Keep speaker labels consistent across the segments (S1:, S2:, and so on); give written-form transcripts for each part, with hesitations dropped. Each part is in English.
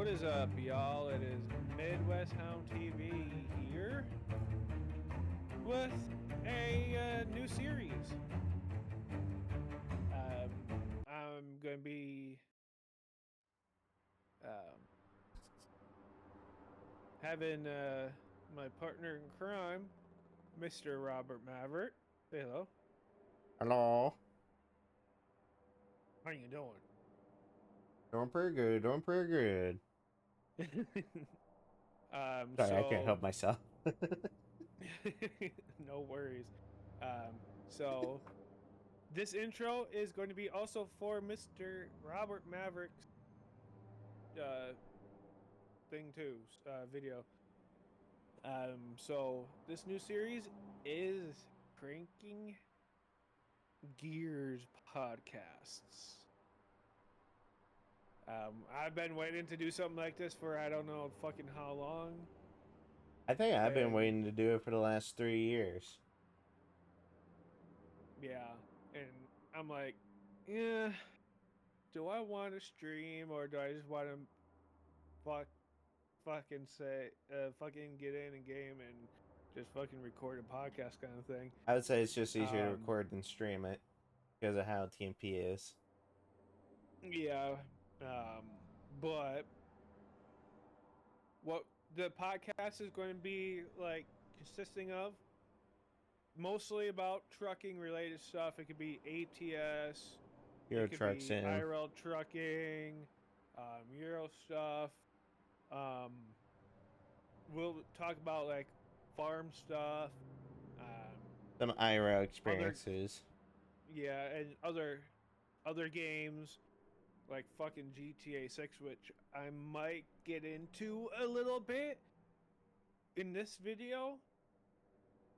S1: What is up, y'all? It is Midwest Hound TV here with a new series. I'm going to be having my partner in crime, Mr. Robert Maverick. Say hello.
S2: Hello.
S1: How you doing?
S2: Doing pretty good. Doing pretty good. Sorry, I can't help myself.
S1: No worries. So this intro is going to be also for Mr. Robert Maverick's thing too, video. So this new series is Cranking Gears Podcasts. I've been waiting to do something like this for I don't know fucking how long.
S2: I think I've been waiting to do it for the last 3 years.
S1: Yeah, and I'm like, yeah, do I want to stream or do I just want to fucking get in a game and just fucking record a podcast kind of thing?
S2: I would say it's just easier to record than stream it because of how TMP is.
S1: Yeah, but what the podcast is going to be like consisting of mostly about trucking related stuff. It could be ATS,
S2: Euro
S1: it could
S2: trucks
S1: be
S2: in.
S1: IRL trucking, Euro stuff. We'll talk about like farm stuff,
S2: Some IRL experiences.
S1: And other games like fucking GTA 6, which I might get into a little bit in this video.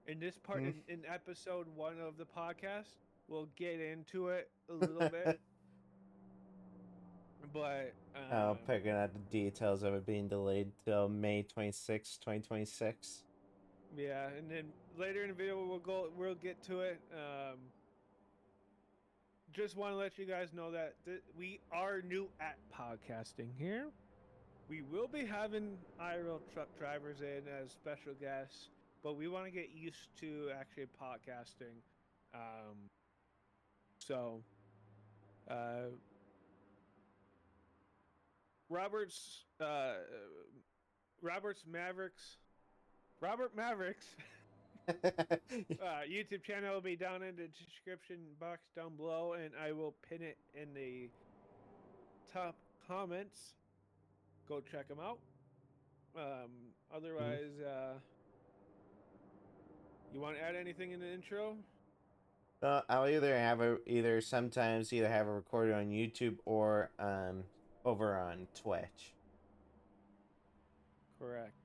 S1: In this part, in episode 1 of the podcast, we'll get into it a little bit. But
S2: picking out the details of it being delayed till May 26, 2026.
S1: Yeah, and then later in the video we'll get to it. Just want to let you guys know that we are new at podcasting here. We will be having IRL truck drivers in as special guests, but we want to get used to actually podcasting. Robert Mavericks YouTube channel will be down in the description box down below, and I will pin it in the top comments. Go check them out. Otherwise, you want to add anything in the intro?
S2: I'll either sometimes have a recorded on YouTube or over on Twitch.
S1: Correct.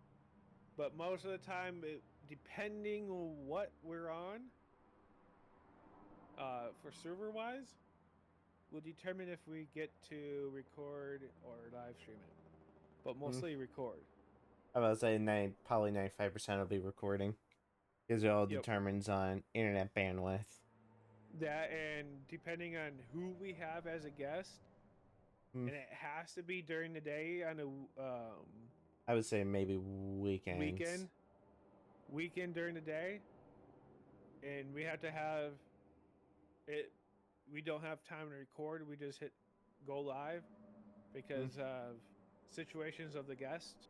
S1: But most of the time, depending on what we're on, for server-wise, will determine if we get to record or live stream it. But mostly record.
S2: I was about to say probably 95% will be recording, because it all determines on internet bandwidth.
S1: That, and depending on who we have as a guest, and it has to be during the day on a
S2: I would say maybe weekend
S1: during the day, and we have to have it. We don't have time to record. We just hit go live because of situations of the guests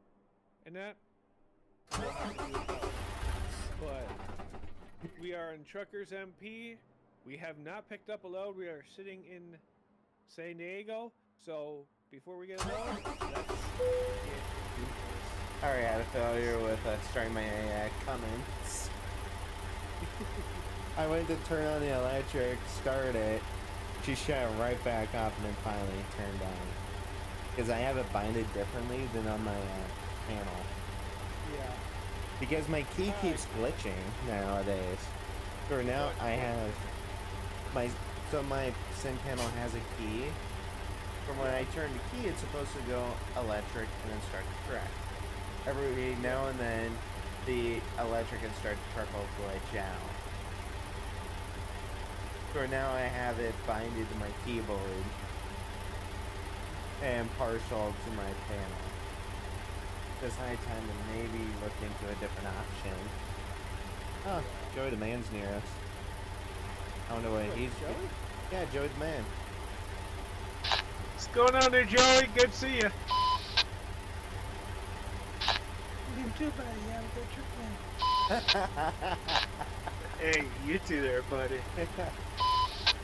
S1: and that. But we are in Truckers MP. We have not picked up a load. We are sitting in San Diego. So before we get a load, let's get
S2: Alright, I had a failure with starting my comments. I went to turn on the electric, start it. She shut it right back off and then finally turned on. Because I have it binded differently than on my panel.
S1: Yeah.
S2: Because my key keeps glitching nowadays. So now I have my SIM panel has a key. From when I turn the key, it's supposed to go electric and then start to track. Every now and then, the electric can start to trickle glitch out. So now I have it binded to my keyboard and partial to my panel. It's high time to maybe look into a different option. Oh, Joey the Man's near us. I don't know what he's...
S1: Joey?
S2: Yeah, Joey the Man.
S1: What's going on there, Joey? Good to see you. You too, buddy. Have a good trip, man. Hey, you too there, buddy.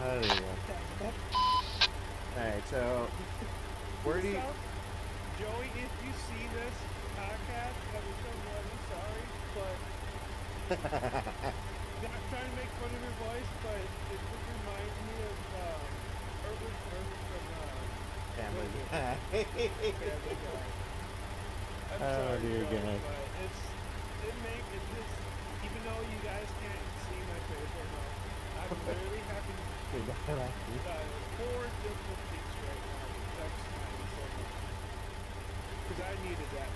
S2: Oh, there you go. Alright, so... Where do you...
S1: Joey, if you see this podcast, episode 1, I'm sorry, but... not trying to make fun of your voice, but it just reminds me of Herbert from
S2: Family
S1: Guy.
S2: Guy.
S1: Family Guy. I'm
S2: Oh,
S1: sorry,
S2: dear
S1: Joey,
S2: God.
S1: but it just, even though you guys can't see my face right now, I'm literally having 4 difficulties right now. That's smiling so much. Because I needed that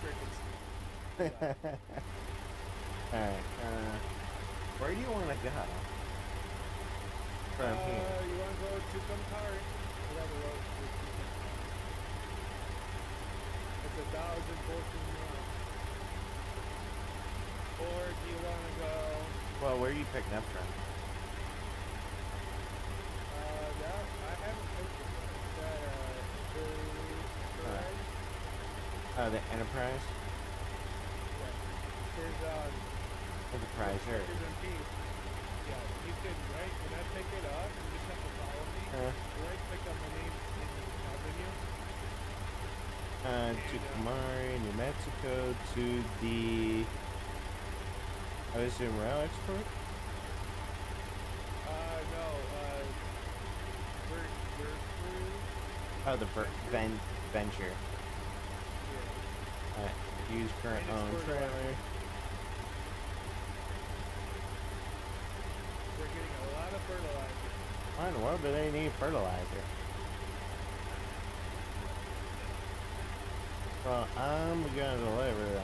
S1: freaking
S2: Alright, where do you want to go? From here.
S1: You want to go to Campari? Whatever road to It's 1,014 miles. Or do you want to go...
S2: Well, where are you picking up from?
S1: I haven't picked it yet. Is that, Enterprise?
S2: Oh, the Enterprise?
S1: There's,
S2: Enterprise, here.
S1: There's MP. Yeah, you can, right, when I pick it up, you just have to follow me. Right, click on my name in the menu.
S2: To Camari, New Mexico, to the... I would assume rail export?
S1: No,
S2: Oh, the Venture.
S1: Yeah.
S2: Use current owned trailer.
S1: We're getting a lot of fertilizer.
S2: Why in the world do they need fertilizer? Well, I'm gonna deliver then.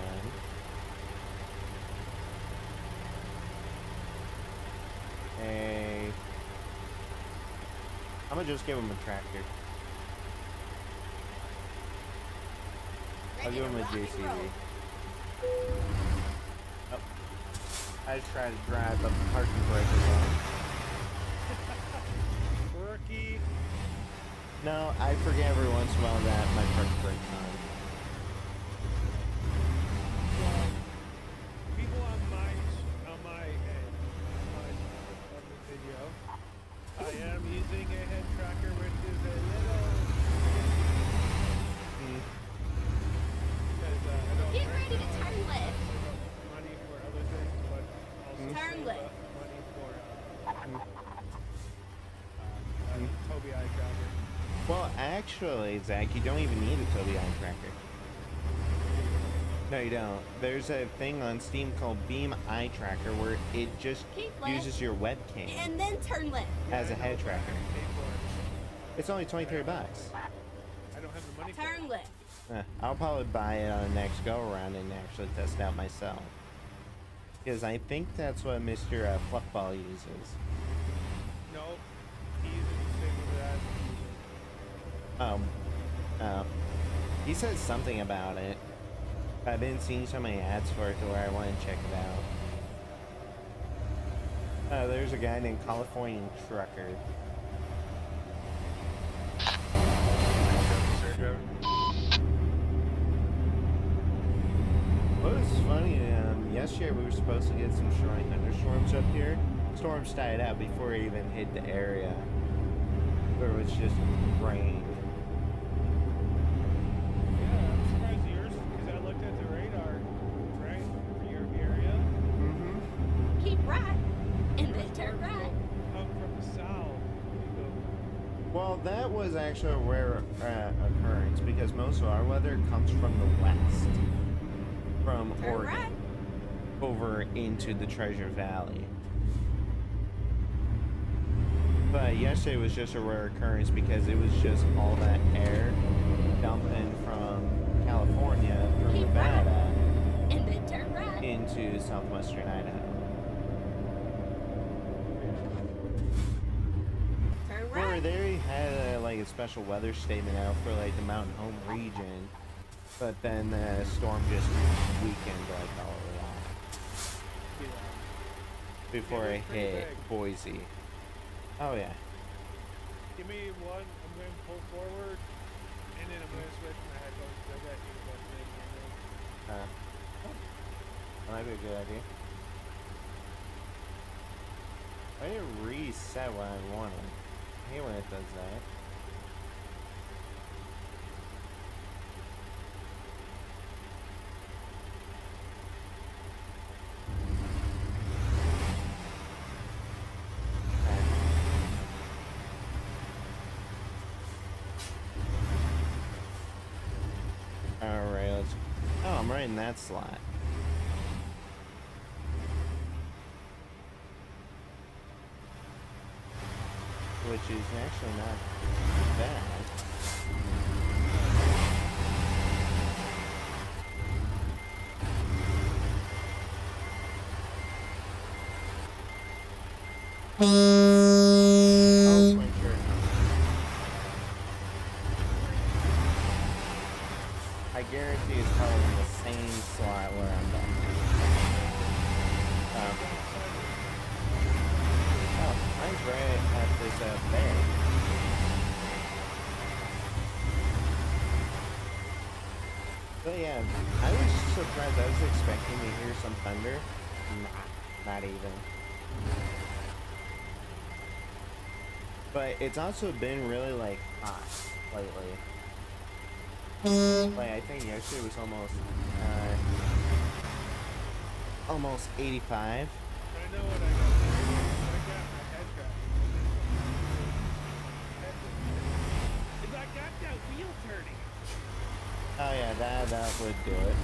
S2: I'm gonna just give him a tractor. I'll give him a JCB. Oh. I just tried to drive, but the parking brake was on.
S1: Rookie.
S2: No, I forget every once in a while that my parking brake's on.
S1: People on my video, I am using a head tracker, which is a little because I don't
S3: Get ready to turn left.
S1: money for other things, but also
S3: Turn
S1: save
S3: left.
S1: up money for Tobii eye tracker.
S2: Well, actually, Zach, you don't even need a Tobii eye tracker. No, you don't. There's a thing on Steam called Beam Eye Tracker where it just
S3: Keep left.
S2: uses your webcam
S3: And then turn left.
S2: as a head tracker.
S1: Pay for it.
S2: It's only $23.
S1: I don't have the money for it.
S3: Turn left.
S2: I'll probably buy it on the next go around and actually test it out myself. Because I think that's what Mr. Fluffball uses.
S1: No, he uses the same one that
S2: He says something about it. I've been seeing so many ads for it to where I want to check it out. There's a guy named Californian Trucker. What was funny, yesterday we were supposed to get some showering thunderstorms up here. Storms died out before it even hit the area. Where it was just rain.
S1: Yeah, I'm surprised yours, because I looked at the radar, right, for your area.
S3: Keep right. And then turn right.
S1: Come from the south.
S2: Well, that was actually a rare occurrence because most of our weather comes from the west. From
S3: Turn
S2: Oregon.
S3: right.
S2: Over into the Treasure Valley. But yesterday was just a rare occurrence because it was just all that air dumping from California through
S3: Keep
S2: Nevada
S3: right. And then turn right.
S2: into southwestern Idaho.
S3: Turn
S2: Where
S3: right.
S2: they had like a special weather statement out for like the Mountain Home region. But then the storm just weakened like a lot
S1: Yeah.
S2: before
S1: Yeah,
S2: it
S1: it's pretty
S2: hit
S1: big.
S2: Boise. Oh yeah.
S1: Give me one. I'm going to pull forward, and then I'm going to switch my headphones because I got earbuds in right now.
S2: That might be a good idea. I didn't reset what I wanted. I hate when it does that. Alright, let's... Oh, I'm right in that slot. Which is actually not bad. Oh, quite sure. I guarantee it's probably in the same slot where I'm done. Oh, mine's right at this bay. But yeah, I was surprised. I was expecting to hear some thunder. Nah, not even. But it's also been really like hot lately. Like I think yesterday was almost 85.
S1: I know what I got. I got my head tracking. I got that wheel turning.
S2: Oh yeah, that would do it.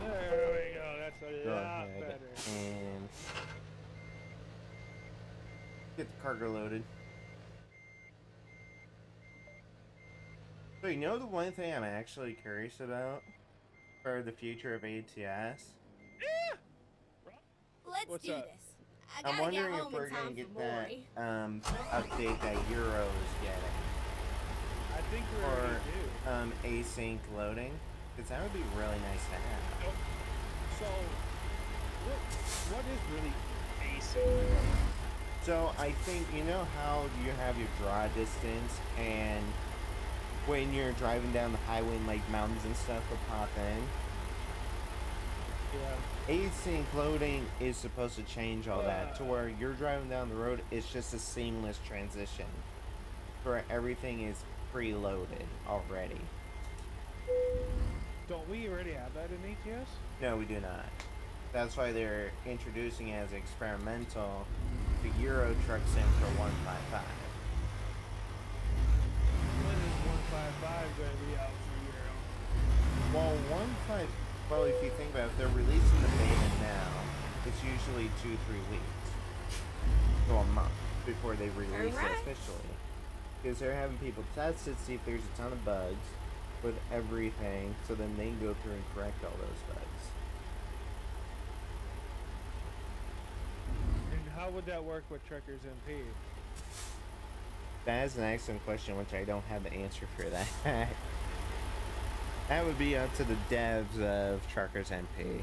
S1: There we go. That's a
S2: Go
S1: lot
S2: ahead
S1: better.
S2: and get the cargo loaded. So you know the one thing I'm actually curious about for the future of ATS?
S3: Let's
S1: What's
S3: do
S1: up?
S3: this. I
S2: I'm
S3: gotta
S2: wondering
S3: get
S2: if
S3: home
S2: we're
S3: in
S2: gonna
S3: time
S2: get
S3: for
S2: that
S3: Maury.
S2: update that Euro is getting
S1: I think we
S2: for
S1: already do.
S2: async loading, because that would be really nice to have.
S1: So, what is really async?
S2: So I think you know how you have your draw distance, and when you're driving down the highway and like mountains and stuff will pop in.
S1: Yeah.
S2: Async loading is supposed to change all that to where you're driving down the road, it's just a seamless transition where everything is preloaded already.
S1: Don't we already have that in ATS?
S2: No, we do not. That's why they're introducing it as experimental the Euro Truck Sim for 155.
S1: When is 155 going to be out for Euro?
S2: Well, well, if you think about it, if they're releasing the beta now, it's usually 2-3 weeks to a month before they release it officially. Because they're having people test it, see if there's a ton of bugs with everything, so then they can go through and correct all those bugs.
S1: And how would that work with Truckers MP?
S2: That is an excellent question, which I don't have the answer for that. That would be up to the devs of Truckers MP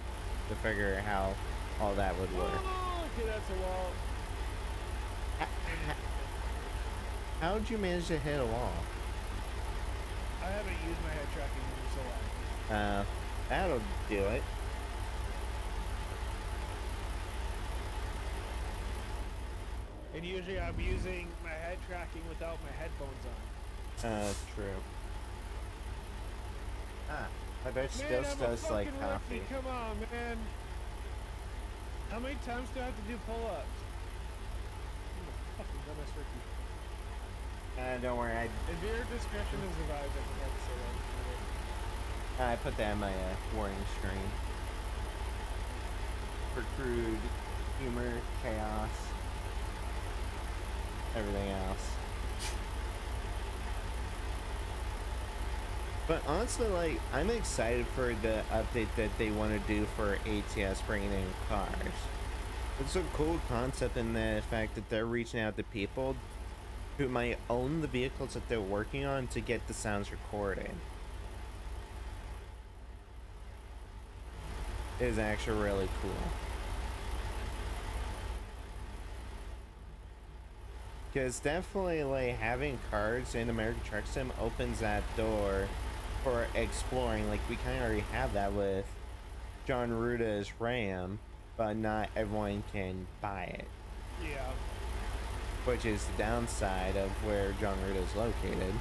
S2: to figure out how all that would work.
S1: Oh, okay, that's a wall.
S2: How'd you manage to hit a wall?
S1: I haven't used my head tracking in so long.
S2: That'll do it.
S1: And usually I'm using my head tracking without my headphones on.
S2: That's true. I bet she
S1: Man,
S2: still
S1: I'm a
S2: does like
S1: fucking
S2: coffee.
S1: rookie. Come on, man. How many times do I have to do pull-ups? I'm a fucking dumbass rookie.
S2: Don't worry,
S1: If your discretion is advised, I can have to say that.
S2: I put that in my warning screen. For crude humor, chaos, everything else. But honestly, like, I'm excited for the update that they want to do for ATS bringing in cars. It's a cool concept in the fact that they're reaching out to people who might own the vehicles that they're working on to get the sounds recorded. It is actually really cool. Because definitely, like, having cars in American Truck Sim opens that door for exploring. Like, we kind of already have that with John Ruta's Ram, but not everyone can buy it.
S1: Yeah.
S2: Which is the downside of where John Ruta is located.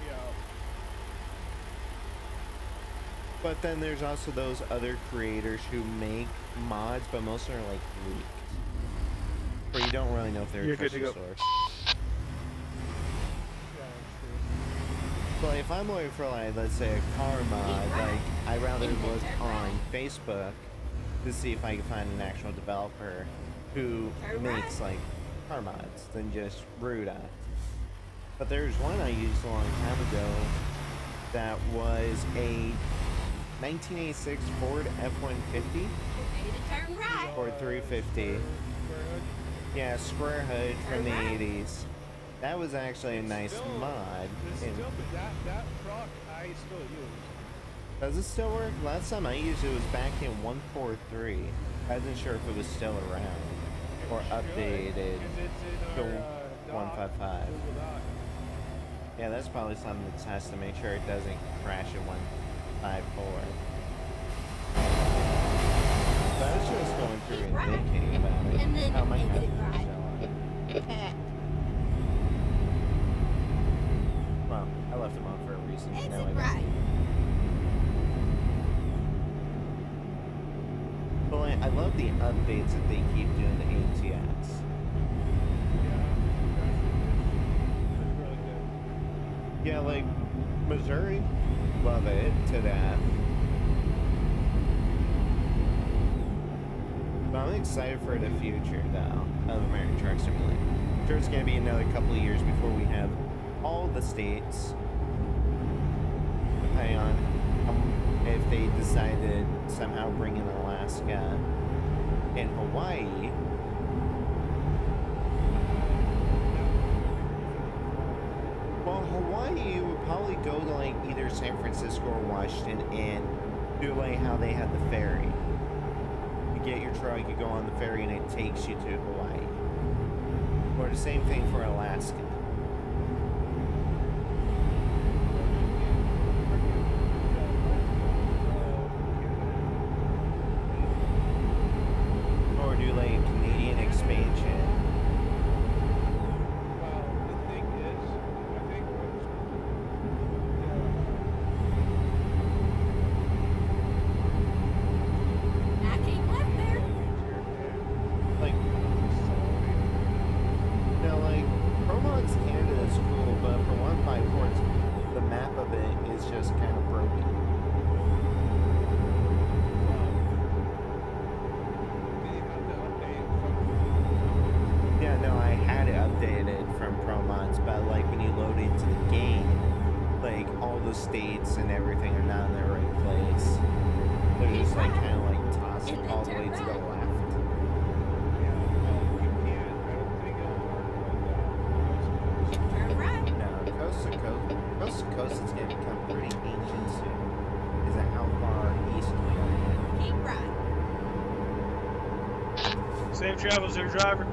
S1: Yeah.
S2: But then there's also those other creators who make mods, but most are like leaked. Where you don't really know if they're a trusted source. So like, if I'm looking for, like, let's say a car mod, like, I'd rather look on Facebook to see if I can find an actual developer who makes, like, car mods than just Ruta. But there's one I used a long time ago that was a 1986 Ford F-150 or 350. Yeah, square hood from the 80s. That was actually a nice mod.
S1: That truck I still use.
S2: Does it still work? Last time I used it was back in 143. I wasn't sure if it was still around or updated to 155. Yeah, that's probably something to test to make sure it doesn't crash at 154. But I was just going through and thinking about it.
S3: And then
S2: How my
S3: exit
S2: head
S3: right.
S2: Well, I left them on for a reason. Now I
S3: Exit
S2: don't.
S3: right.
S2: But like, I love the updates that they keep doing to ATS. Yeah, like Missouri, love it to death. But I'm excited for the future, though, of American Truck Simulator. I'm sure it's going to be another couple of years before we have all the states, depending on if they decide to somehow bring in Alaska and Hawaii. Well, Hawaii would probably go to, like, either San Francisco or Washington and do, like, how they had the ferry. You get your truck, you go on the ferry, and it takes you to Hawaii. Or the same thing for Alaska. Or do, like, a Canadian expansion. States and everything are not in the right place. They're just like kind of like tossing all the way to the left. No, coast to coast is going to become pretty ancient soon. Is that how far east we are?
S1: Safe travels there, driver.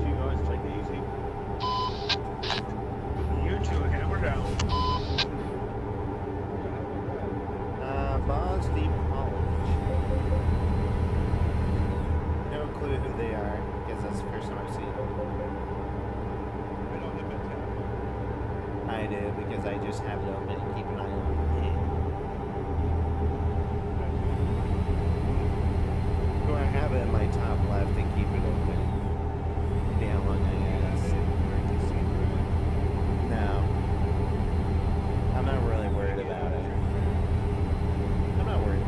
S1: You guys take it easy. You two, hammer down.
S2: Boston Deep College. No clue who they are, because that's the first time I've seen them.
S1: I don't live in town.
S2: I do, because I just have it open and keep an eye on it. So I have it in my top left and keep it open. Down on my ass. No. I'm not really worried about it. I'm not worried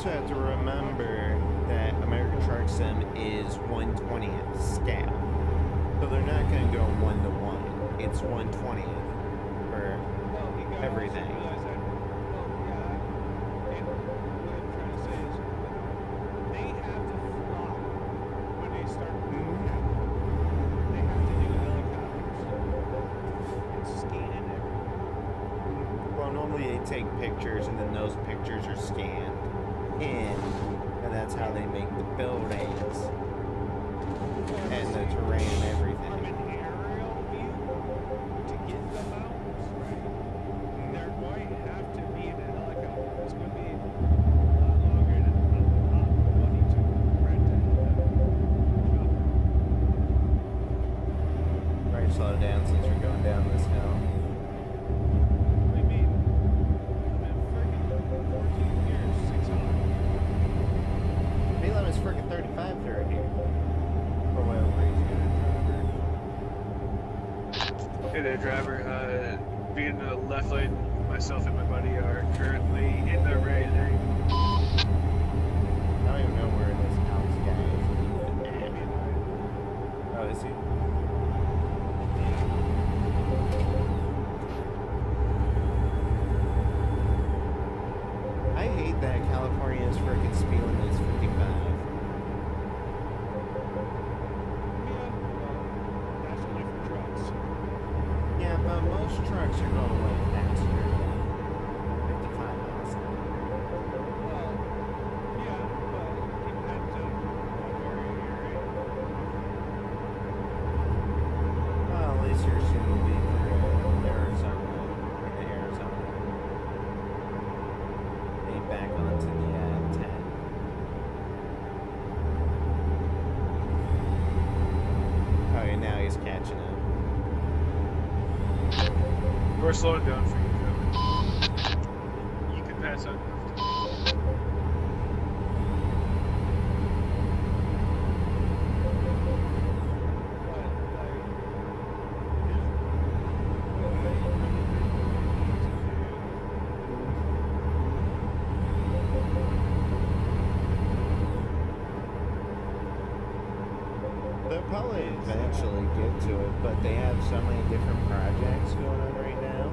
S2: also have to remember that American Truck Sim is 1/20th scale. So they're not going to go 1-to-1. It's 1/20th for everything. Take pictures and then those pictures are scanned in, and that's how they make the buildings and the terrain and everything.
S1: From an aerial view to get the mountains, right? They're going to have to be in a helicopter. It's going to be a lot longer than a lot of money to rent a chopper.
S2: Right, slow down since we're going down this hill. It's freaking 35 through here. For whatever reason.
S4: Hey there, driver. Being the left lane, myself and my buddy are currently in the right lane.
S2: I don't even know where this house guy is. Oh, is he? I hate that California's freaking speed limit is 55. Most trucks are going way faster than 55 miles an hour.
S1: Well, yeah, but it depends on what area you're in.
S2: Well, at least you're soon to be through Arizona. They back onto the 10. Oh, yeah, now he's catching up.
S4: We're slowing down for you, driver. You can pass on left.
S2: They'll probably eventually get to it, but they have so many different projects going on right now.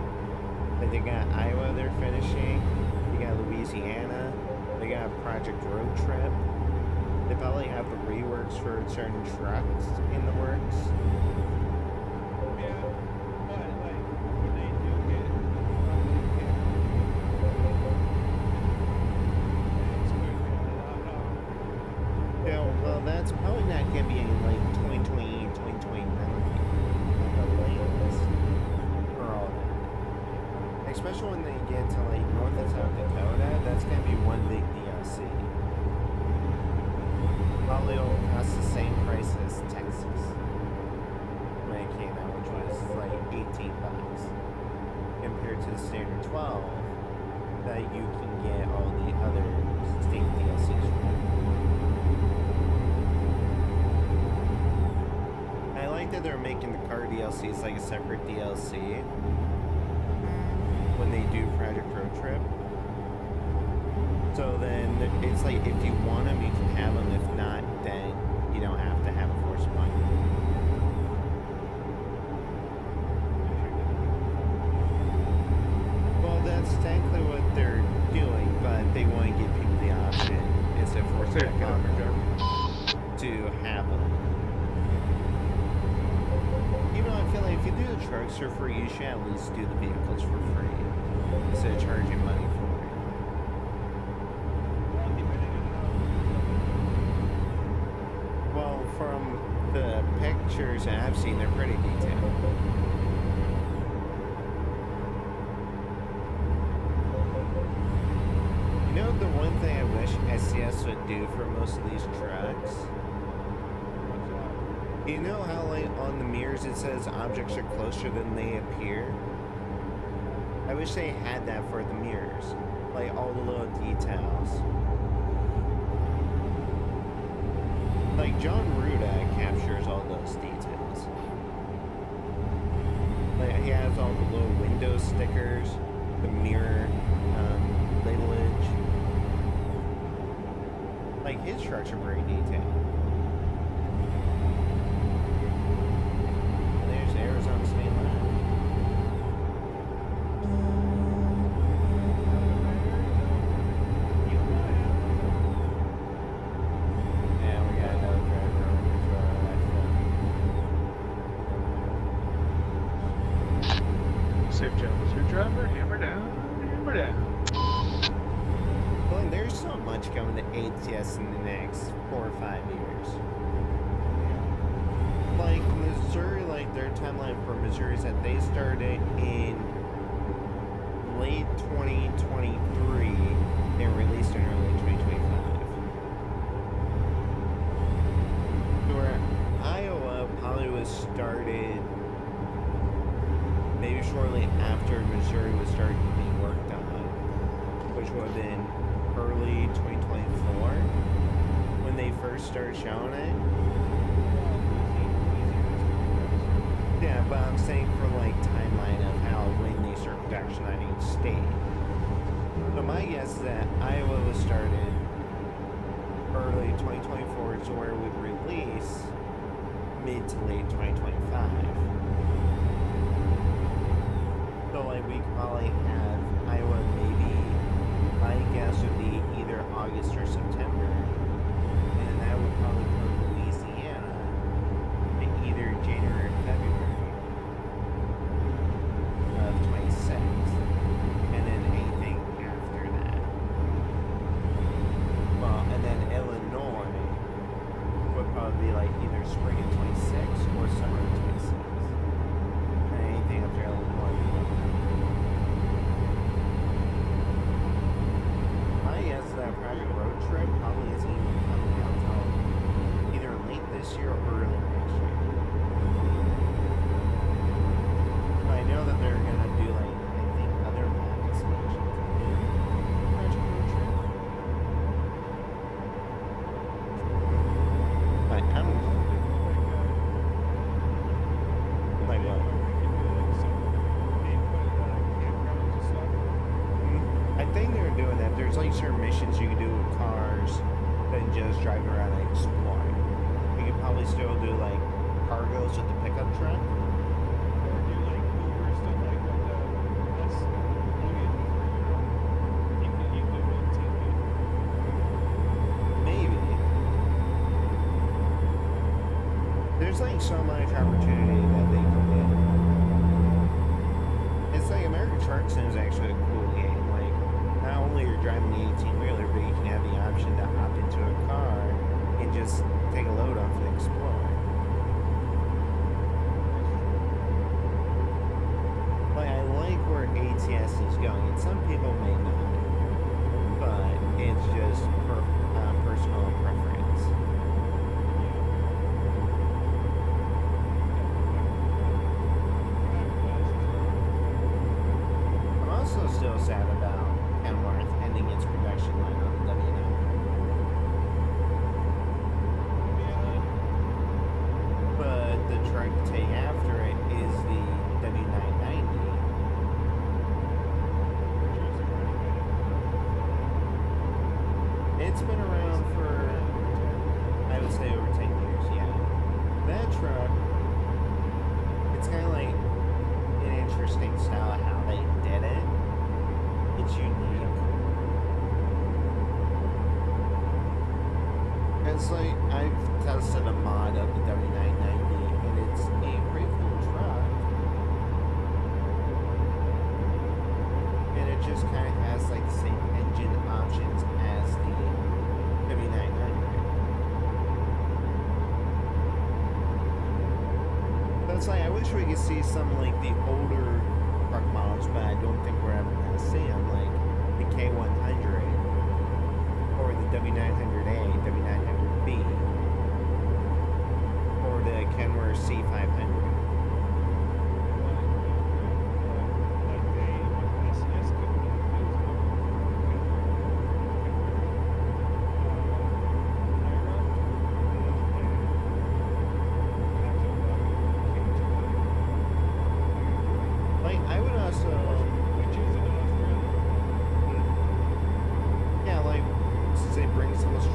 S2: Like they got Iowa they're finishing, they got Louisiana, they got Project Road Trip. They probably have the reworks for certain trucks in the works.
S1: Yeah, but like when they do get it's going to be a lot.
S2: Yeah, well that's probably not going to be in like 2028, 2029. For all that. Especially when they get to like North and South Dakota, that's going to be one big DLC. Probably will cost the same price as Texas when it came out, which was like $18 compared to the standard 12 that you can get all the other state DLCs for. I like that they're making the car DLCs like a separate DLC when they do Project Road Trip. So then it's like if you want them, you can have them. If not, then you don't have to have a force one. Well, that's technically what they're doing, but they want to give people the option instead of forcing it on them to have them. Even though I feel like if you do the trucks for free, you should at least do the vehicles for free instead of charging money for it. Well, from the pictures that I've seen, they're pretty detailed. You know, the one thing I wish SCS would do for most of these trucks? You know how, like, on the mirrors it says objects are closer than they appear? I wish they had that for the mirrors. Like, all the little details. Like, John Ruda captures all those details. Like, he has all the little window stickers, the mirror labelage. Like, his trucks are pretty detailed. And there's the Arizona State line. Yeah, we got another driver on the
S4: Safe travels, your driver. Hammer down, hammer down.
S2: Well, and there's so much coming to ATS in the next 4 or 5 years. Like Missouri, like their timeline for Missouri is that they started in late 2023 and released in early 2025. Where Iowa probably was started maybe shortly after Missouri was starting to be worked on, which would have been early 2024 when they first started showing it. Yeah, but I'm saying for like timeline of how when they start production on each state. So my guess is that Iowa was started early 2024 is where it would release mid to late 2025. So like we could probably have Iowa maybe, my guess would be either August or September, and that would probably put Louisiana in either January or February of 26, and then anything after that. Well, and then Illinois would probably be like either spring of 26 or summer of 26. And anything after Illinois would be my guess is that Project Road Trip probably isn't even coming out until either late this year or early next year. But I know that they're gonna do like I think other map expansions in Project Road Trip. Like I'm like what? I think they're doing that. There's like certain missions you can do with cars than just driving around and exploring. You could probably still do like cargoes with the pickup truck.
S1: Or do like Uber stuff like what that's you could maintain it.
S2: Maybe. There's like so much opportunity that they can get. It's like American Truck Sim is actually a cool game. Like, not only you're driving the 18-wheeler, but you can have the option to hop into a car and just take a load off and explore. Like, I like where ATS is going, and some people may not, but it's just personal preference. I'm also still sad about Kenworth ending its production line on the W9. But the truck to take after it is the W990. It's been around for, I would say, over 10 years, yeah. That truck, it's kind of like an interesting style of how they did it. It's unique. It's like, I've tested a mod of the W990, and it's a pretty cool truck. And it just kind of has like the same engine options as the W900. That's like, I wish we could see some like the older truck models, but I don't think we're ever going to see them, like the K100 or the W900A, W900B, or the Kenworth C500. Like, I would also, yeah, like, since they bring so much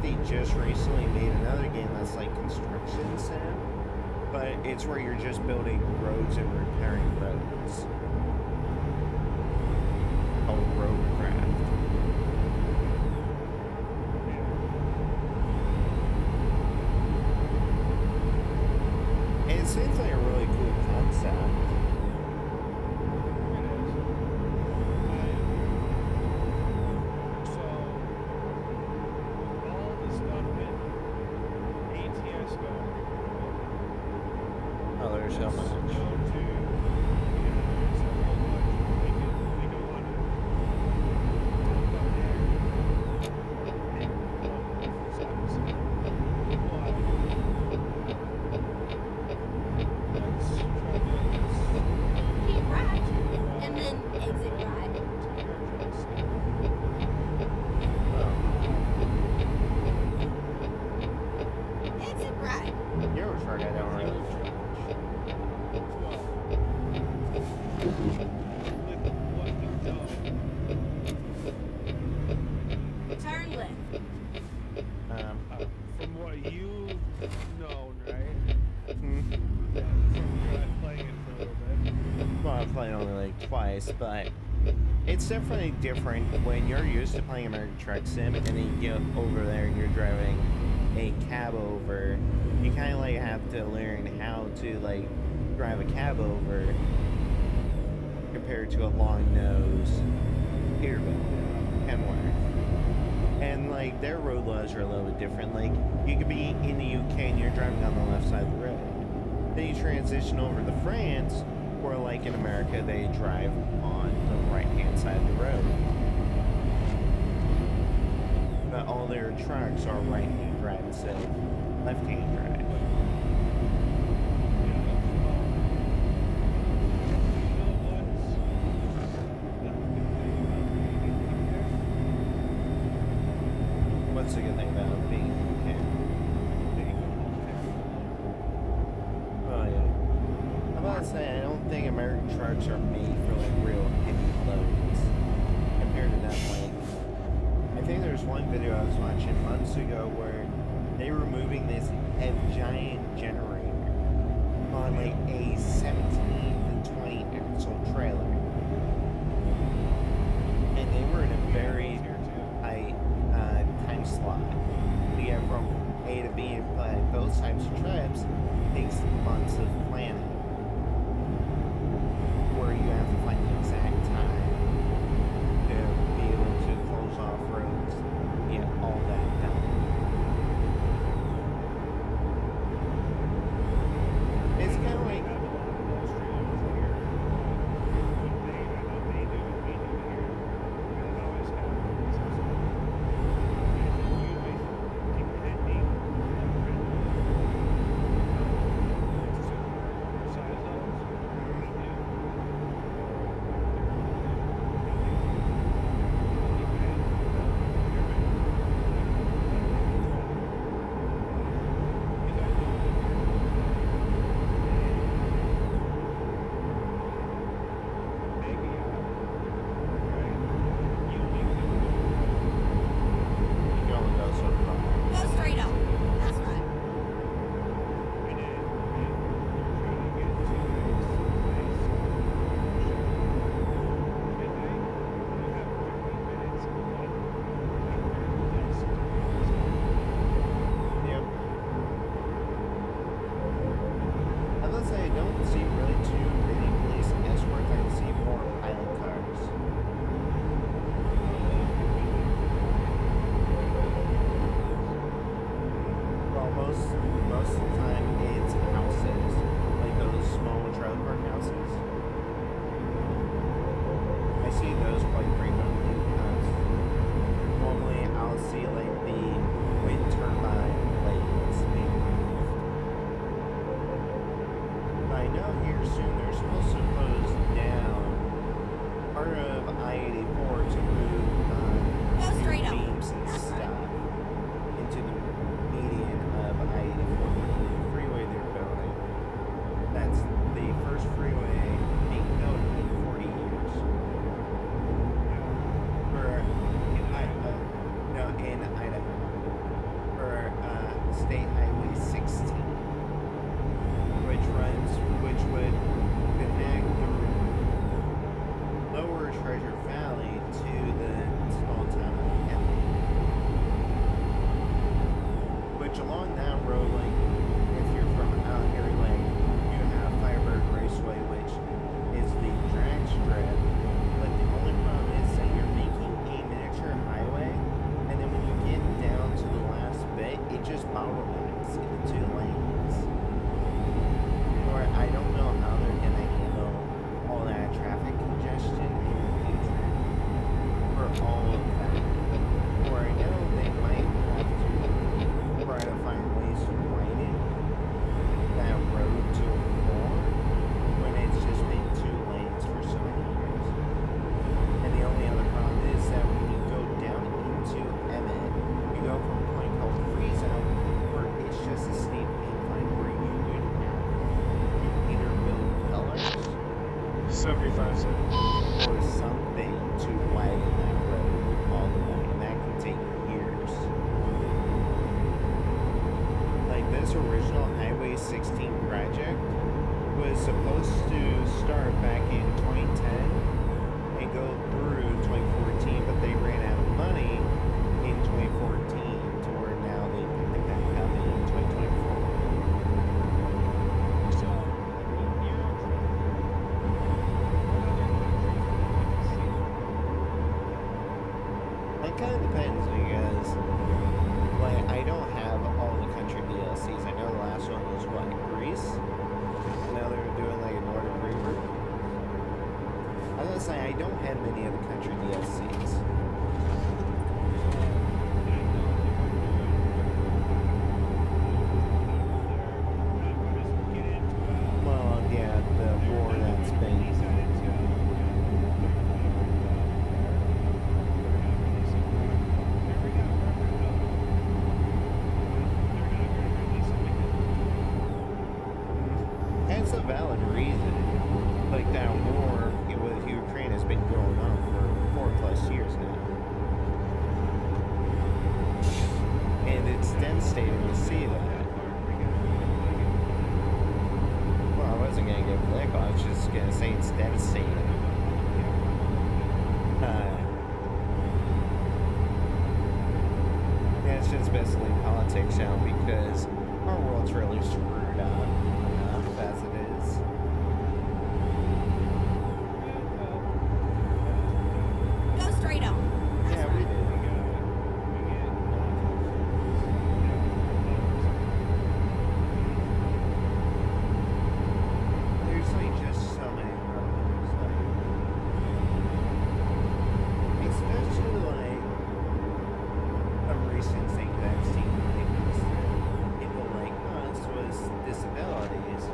S2: they just recently made another game that's like construction sim, but it's where you're just building roads and repairing roads. Called Roadcraft. And it seems like a really cool concept. So much.
S3: Keep right, and then exit right. Exit right.
S2: You're a truck, I don't really.
S3: Turn left.
S1: From what you've known, right?
S2: Hmm.
S1: From you playing it for a little bit.
S2: Well, I've played only like twice, but it's definitely different when you're used to playing American Truck Sim and then you get over there and you're driving a cab over. You kind of like have to learn how to like drive a cab over compared to a long nose Peterbilt Kenworth. And like their road laws are a little bit different. Like you could be in the UK and you're driving on the left side of the road. Then you transition over to France, where like in America they drive on the right hand side of the road. But all their trucks are right hand drive instead of left hand drive. What's the good thing about being UK? Oh yeah. I'm about to say I don't think American trucks are made for like real heavy loads compared to them. Like I think there's one video I was watching months ago where they were moving this giant generator on like a 17 to 20 axle trailer, and they were in a very tight time slot to get from A to B, but those types of trips takes months of planning, where you have to find the exact time to be able to close off roads, get all that done. It's kind of like
S3: Go straight up. That's right.
S2: Yep. I must say, I don't see really too many police escorts. I see more pilot cars. Well, most of the time it's houses, like those small trailer park houses. I see those quite frequently because normally I'll see like the wind turbine blades being moved. But I know here soon they're supposed to close down part of I-84 to move
S3: Go straight up.
S2: beams and
S3: That's right.
S2: stuff into the median of I-84 freeway they're building. That's the first freeway being built in 40 years. For in Idaho. No, in Idaho.
S4: 75 cents.
S2: or something to widen that road all the way, and that can take years. Like this original Highway 16 project was supposed to start back in 2010 and go through 2014, but they ran out of money in 2014 to where now they picked it back up in 2024.
S1: So,
S2: It kind of depends because, like, I don't have all the country DLCs. I know the last one was what, Greece? Now they're doing like a Nordic Reaper. I was gonna say I don't have many of the country DLCs. Well, yeah, the war that's been. It's a valid reason. Like that war with Ukraine has been going on for 4+ years now. And it's devastating to see that. Well, I wasn't going to get political, I was just going to say it's devastating. Yeah, it's just basically politics now because our world's really screwed up enough as it is.
S3: Go straight on.
S2: Yeah, we did. There's like just so many problems, like, especially like a recent thing that I've seen people like us was disabilities.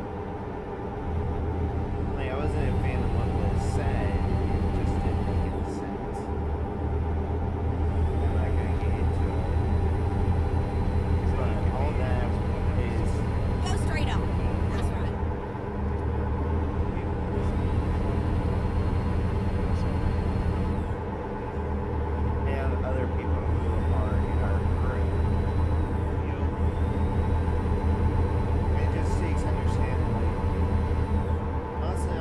S2: Like I wasn't a fan of what was said, it just didn't make any sense. I'm not gonna get into it. But all that is
S3: Go straight on. That's right.
S2: and other people who are in our group. It just takes understanding. Like, honestly, I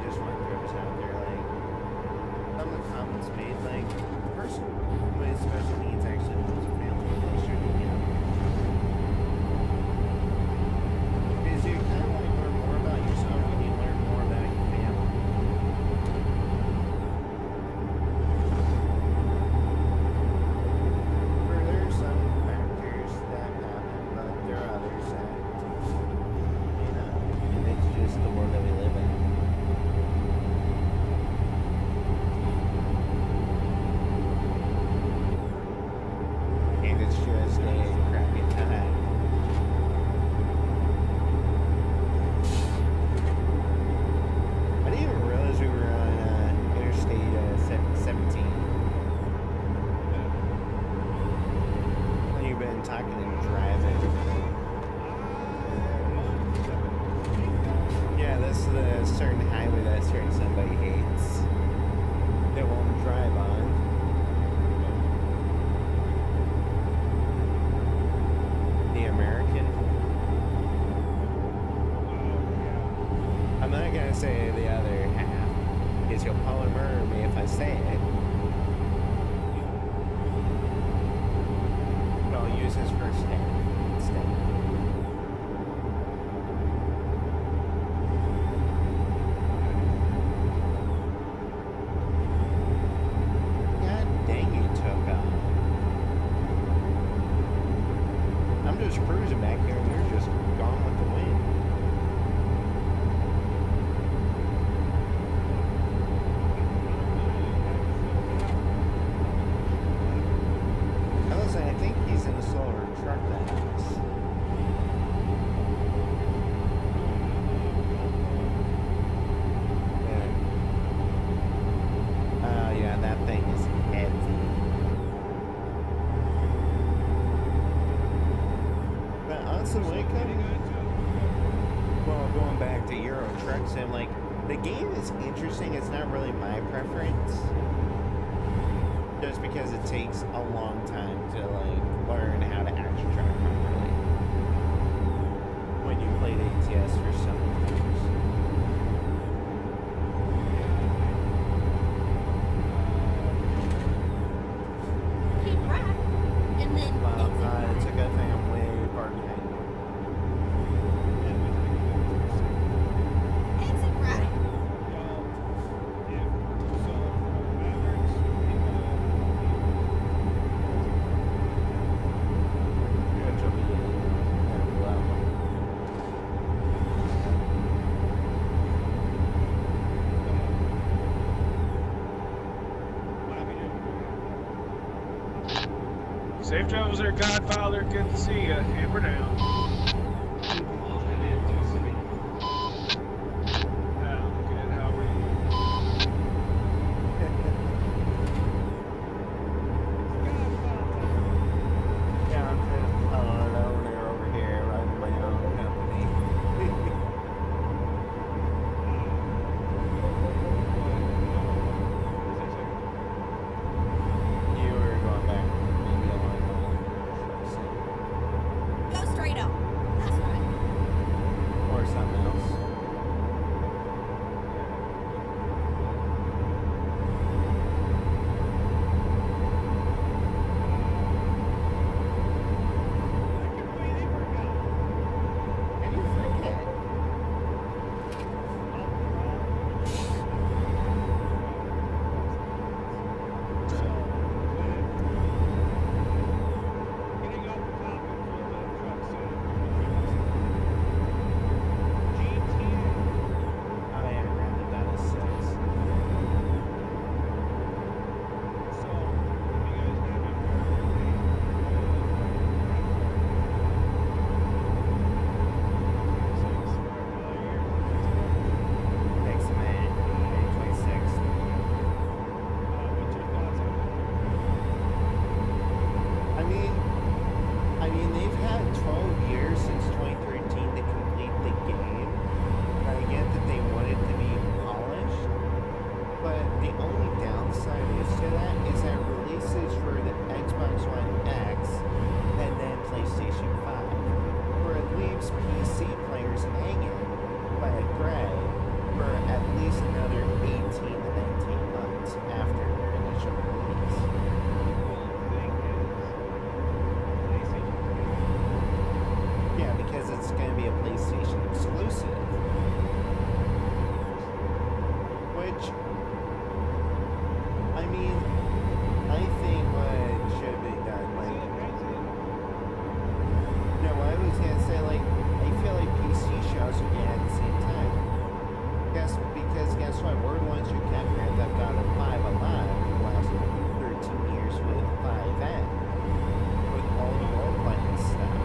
S2: just want to throw this out there. Like, some of the comments made, like, the person with special needs actually wants a family closer to him. Because you kind of like learn more about yourself when you learn more about your family. There are some factors that happen, but there are others that, it's just the world that we live in. And it's just a crappy time. I didn't even realize we were on Interstate 17. When you've been talking and driving. Yeah, this is a certain highway that a certain somebody hates. They won't drive on. The American. I'm not gonna say the other half, because you'll probably murder me if I say it. But I'll use his first name instead. God dang, you took off. I'm just cruising back here and you're just gone with the wind. I think he's in a slower truck than us. Yeah. Yeah, that thing is heavy. But honestly, when it comes, well, going back to Euro Truck Sim, like, The game is interesting. It's not really my preference. Just because it takes a long time to like learn how to action track properly. When you played ATS for so many years.
S3: Keep right, and then
S2: Wow,
S3: exit right.
S2: it's a good thing I'm way far behind you.
S3: Exit right.
S4: Safe travels there, Godfather. Good to see you. Hammer down. Good. How are you?
S2: Yeah, I'm just an owner over here running my own company. You were going back maybe a line.
S3: Go straight on. That's right.
S2: Or something else. And you forget. I am rounded down to 6. Thanks, man. May 26th. I mean, they've had 12 years since 2013 to complete the game. I get that they want it to be polished, but the only downside to that is that releases for the Xbox One X and then PlayStation 5, where it leaves PC players hanging by a thread for at least another 18 to 19 months after their initial release. Yeah, because it's going to be a PlayStation exclusive. Which, I mean, I think what should be done, like, no, I was going to say, like, I feel like PC shows are getting at the same time. Guess what? We're the ones who kept Grand Theft Auto 5 alive for the last 13 years with 5N. With all the role-playing stuff.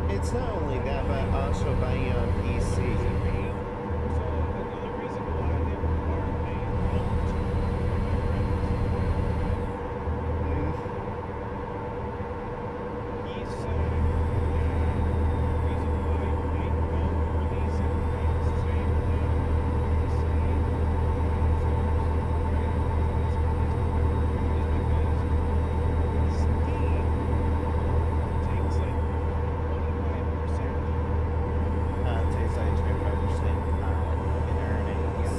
S2: It's not only that, but also buying it on PC. Takes like 25% in earnings.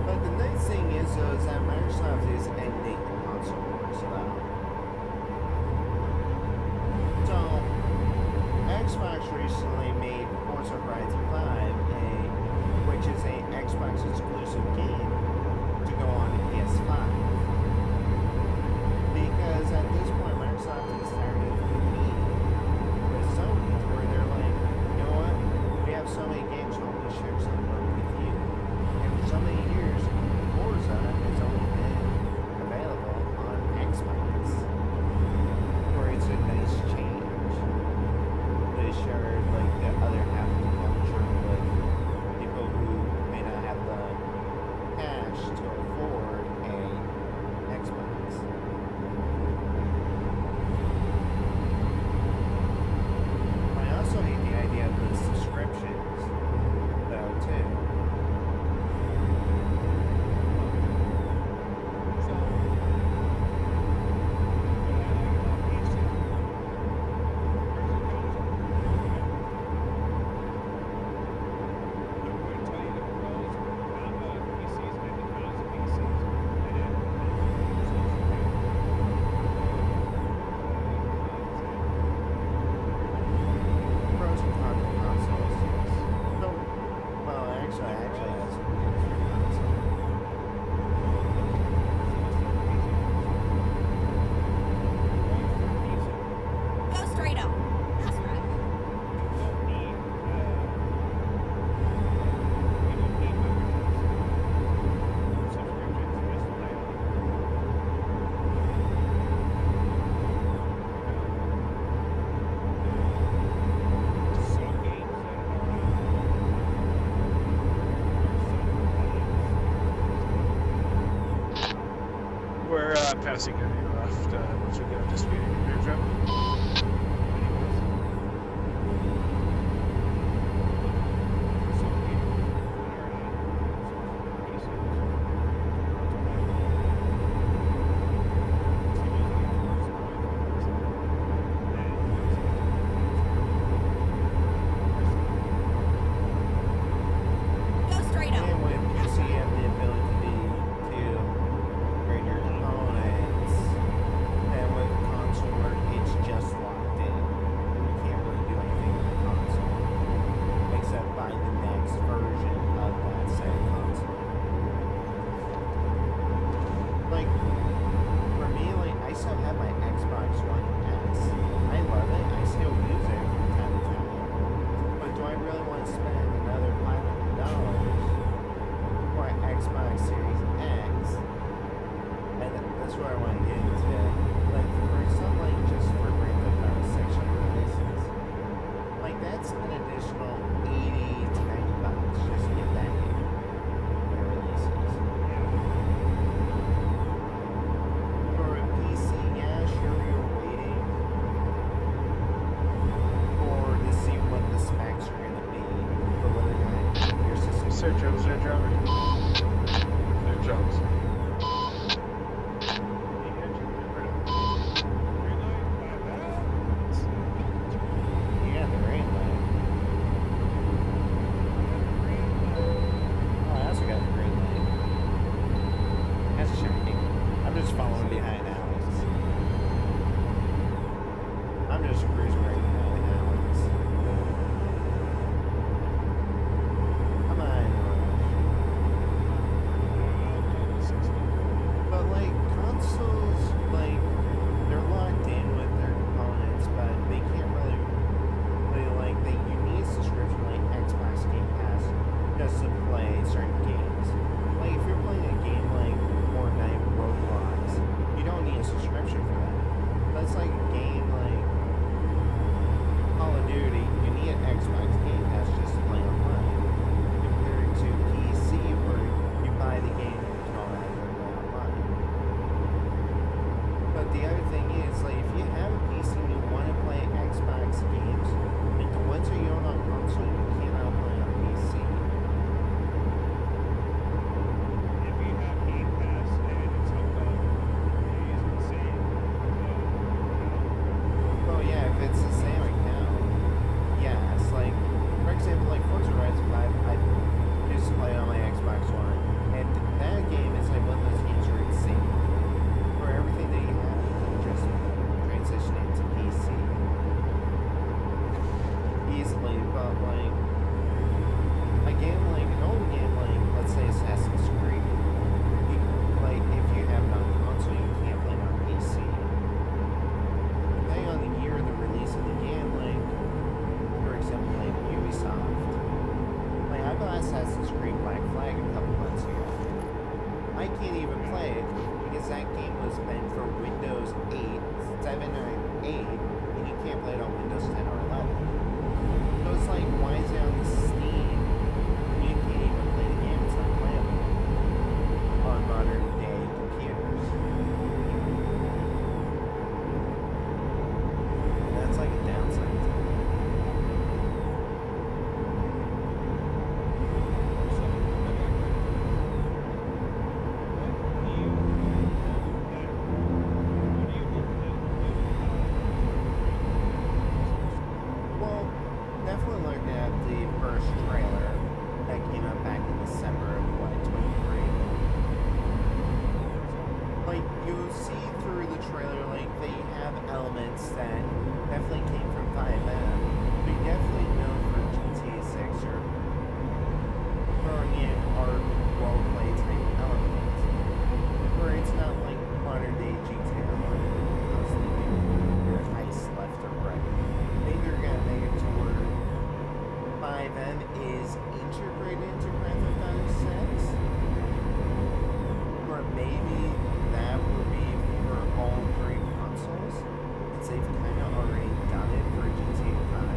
S2: But the nice thing is, though, is that Microsoft is ending the console wars, though. So, Xbox recently made Forza Horizon 5, which is a Xbox exclusive game, to go on the PS5. Because at this point, Microsoft is tired of competing with Sony, where they're like, you know what? We have so many games, why don't we share some of them with you? share like the other half of the culture with people who may not have the cash to afford a Xbox. I also hate the idea of the subscriptions, though, too.
S1: So, what I like about PC versus console, I'm going to tell you the pros of PCs and the cons of PCs.
S2: Pros and cons of consoles. So, well, actually, I actually have some things for console.
S3: Go straight up. That's right.
S4: We're passing any left once we get up to speed in your trip.
S3: Go straight up.
S2: And with PC, you have the ability to upgrade your components. And with console work, it's just locked in. You can't really do anything with the console except buy the next version of that same console. Like, for me, like, I still have my Xbox One S. I love it. I still use it from time to time. But do I really want to spend another $500 for an Xbox Series X? And that's where I want to get into. Like, for some, like, just for Grand Theft Auto 6 releases, like, that's an additional $80 to $90 just to get that game when it releases. For a PC, yeah, sure, you're waiting for to see what the specs are going to be, but whether or not your system.
S4: Sir Jones, Sir Jones. Sir Jones.
S2: You got the rain light. Oh, I also got the green light. That's shiny. I'm just following behind Alex. I'm just cruising right behind Alex. Come on. But like consoles, like they're locked in with their components, but they can't really like you need a subscription like Xbox Game Pass just to play certain games. Like if you're playing a game like Fortnite, Roblox, you don't need a subscription for that. That's like a game like Call of Duty, you need an Xbox Game Pass just to play online. Compared to PC where you buy the game and you can all have it online. But the other thing is, like, if you have a PC and you want to play Xbox games, like the ones that you own on console, you cannot play on PC.
S1: If you have Game Pass and it's hooked up, you're using the same.
S2: Oh yeah, if it's the same account, yeah, it's like, for example, like Forza Horizon 5, I used to play on my Xbox One, and that game is like one of those games where it's sync, where everything that you have, you can just transition into PC easily, but like, a game like, an old game like, let's say Assassin's Creed, you, like, if you have it on console, you can't play it on PC. Depending on the year of the release of the game, like, for example, like Ubisoft. Like, I bought Assassin's Creed Black Flag a couple months ago. I can't even play it because that game was meant for Windows 8, 7 or 8, and you can't play it on Windows 10 or 11. first trailer that came out back in December of 23. Like, you'll see through the trailer, like, they have elements that definitely came from 5M. We definitely know for GTA 6 or throwing in our roleplay type elements, where it's not like modern day GTA Online, constantly your heist left or right. Maybe they're gonna make it to where 5M is integrated into Grand Theft Auto 6, or maybe that would be for all three consoles, since they've kind of already done it for GTA 5.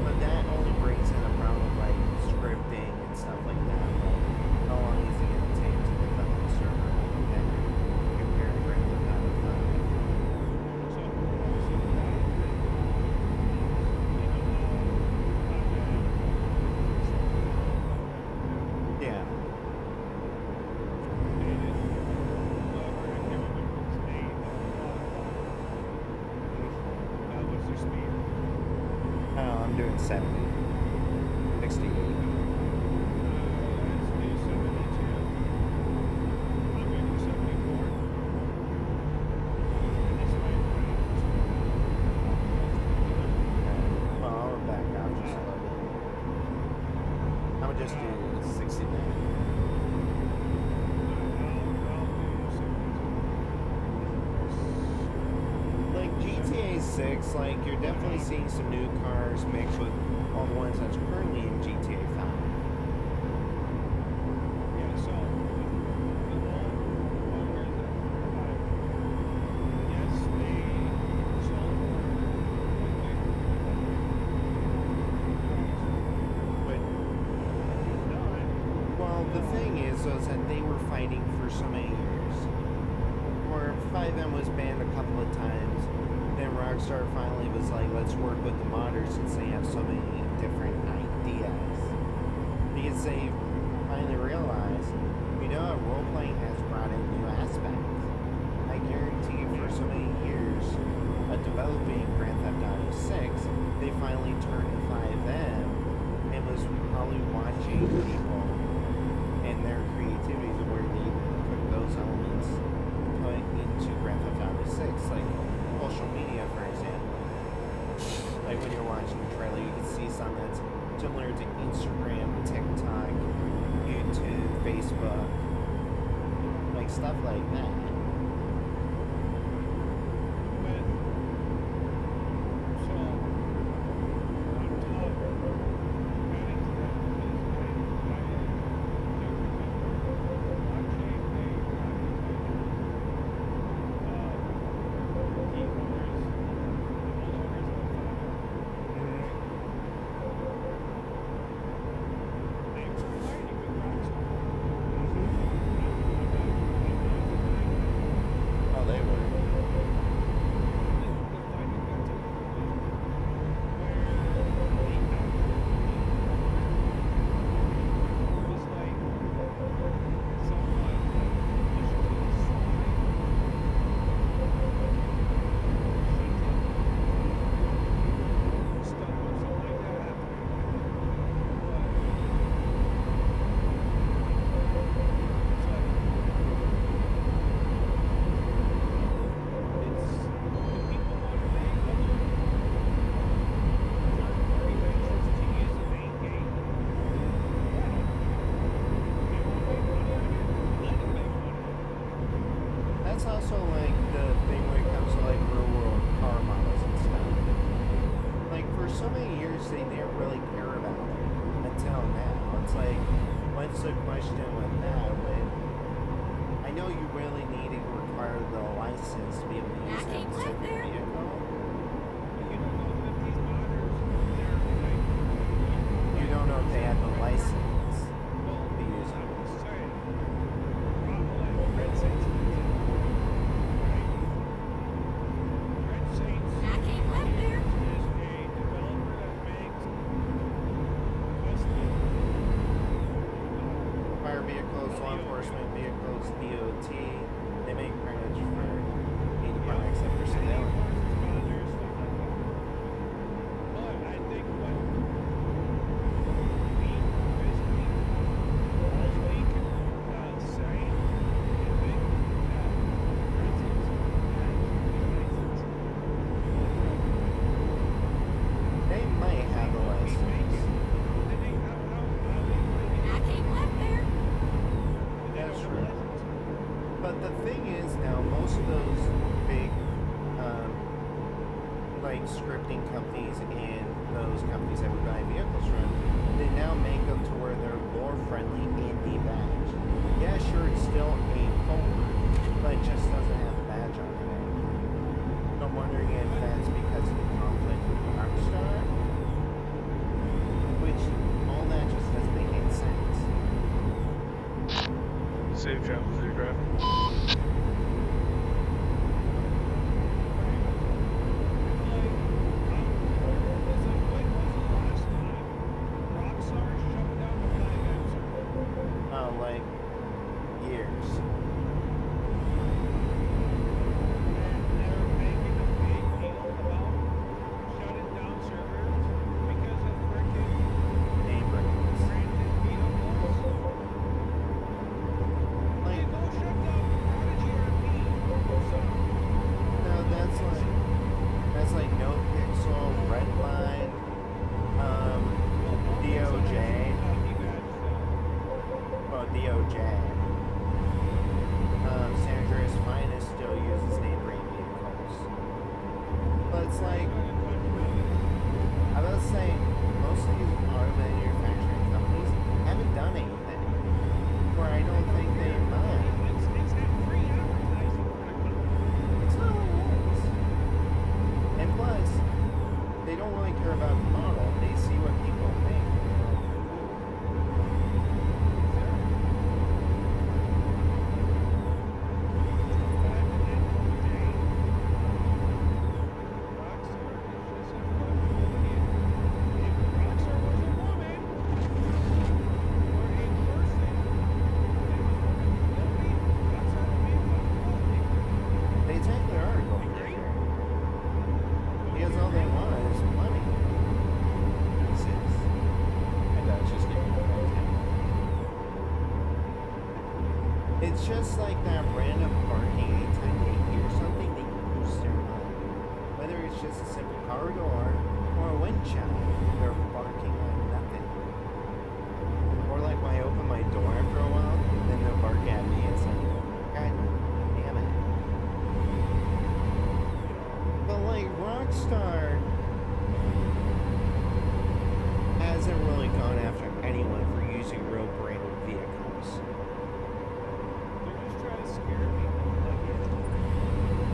S2: But that only brings in a problem like scripting and stuff like that. Like, how long is it going to take to develop a server like that compared to Grand Theft Auto 5? Yeah. I'm doing 70. 60. Well, I'll back out just a little bit. I would just do 69. Like GTA 6, like you're definitely seeing some new cars mixed with all the ones that's currently in GTA 5.
S1: Yeah, so yes, they
S2: But well, the thing is that they were fighting for so many years. Where 5M was banned a couple of times, then Rockstar finally was like, let's work with the modders since they have so many different ideas. Because they finally realized, you know, role-playing has brought in new aspects. I guarantee for so many years of developing Grand Theft Auto 6, they finally turned to 5M and was probably watching people and their creativity to where they put those elements put into Grand Theft Auto 6, like social media, for example. Like when you're watching the trailer, you can see something that's similar to Instagram, TikTok, YouTube, Facebook, like stuff like that. Oh, they were. That's also like the thing when it comes to like real world car models and stuff. Like for so many years they didn't really care about it until now. It's like, what's the question with that when I know you really need to require the license to be able to use that specific vehicle. You don't know if they have the license to use it. Fire vehicles, law enforcement vehicles, DOT, they make pretty much for any car except for civilians.
S1: But I think what
S2: scripting companies and those companies that we buy vehicles from, they now make them to where they're more friendly and badge. Yeah, sure, it's still a Homer, but it just doesn't have a badge on it. So I'm wondering if that's because of the conflict with Rockstar, which all that just doesn't make any sense.
S4: Safe travels, your driver.
S2: Like years. Name brackets. Like, no, that's like No Pixel, Redline, DOJ. Well, DOJ. San Andreas Finest still uses name brand vehicles. But it's like, I was saying, most of these auto manufacturing companies haven't done anything. Or I don't think they might. It's not what it is. And plus, they don't really care about the model. They see what people think. They technically are going there. Because all they want is money.
S5: And that's just getting
S2: It's just like that random parking. Anytime they hear something, they lose their mind. Whether it's just a simple car door or a wind chime, they're barking on nothing. Or like when I open my door after a while, then they'll bark at me. It's like, God damn it. But like Rockstar hasn't really gone after anyone for using real branded vehicles.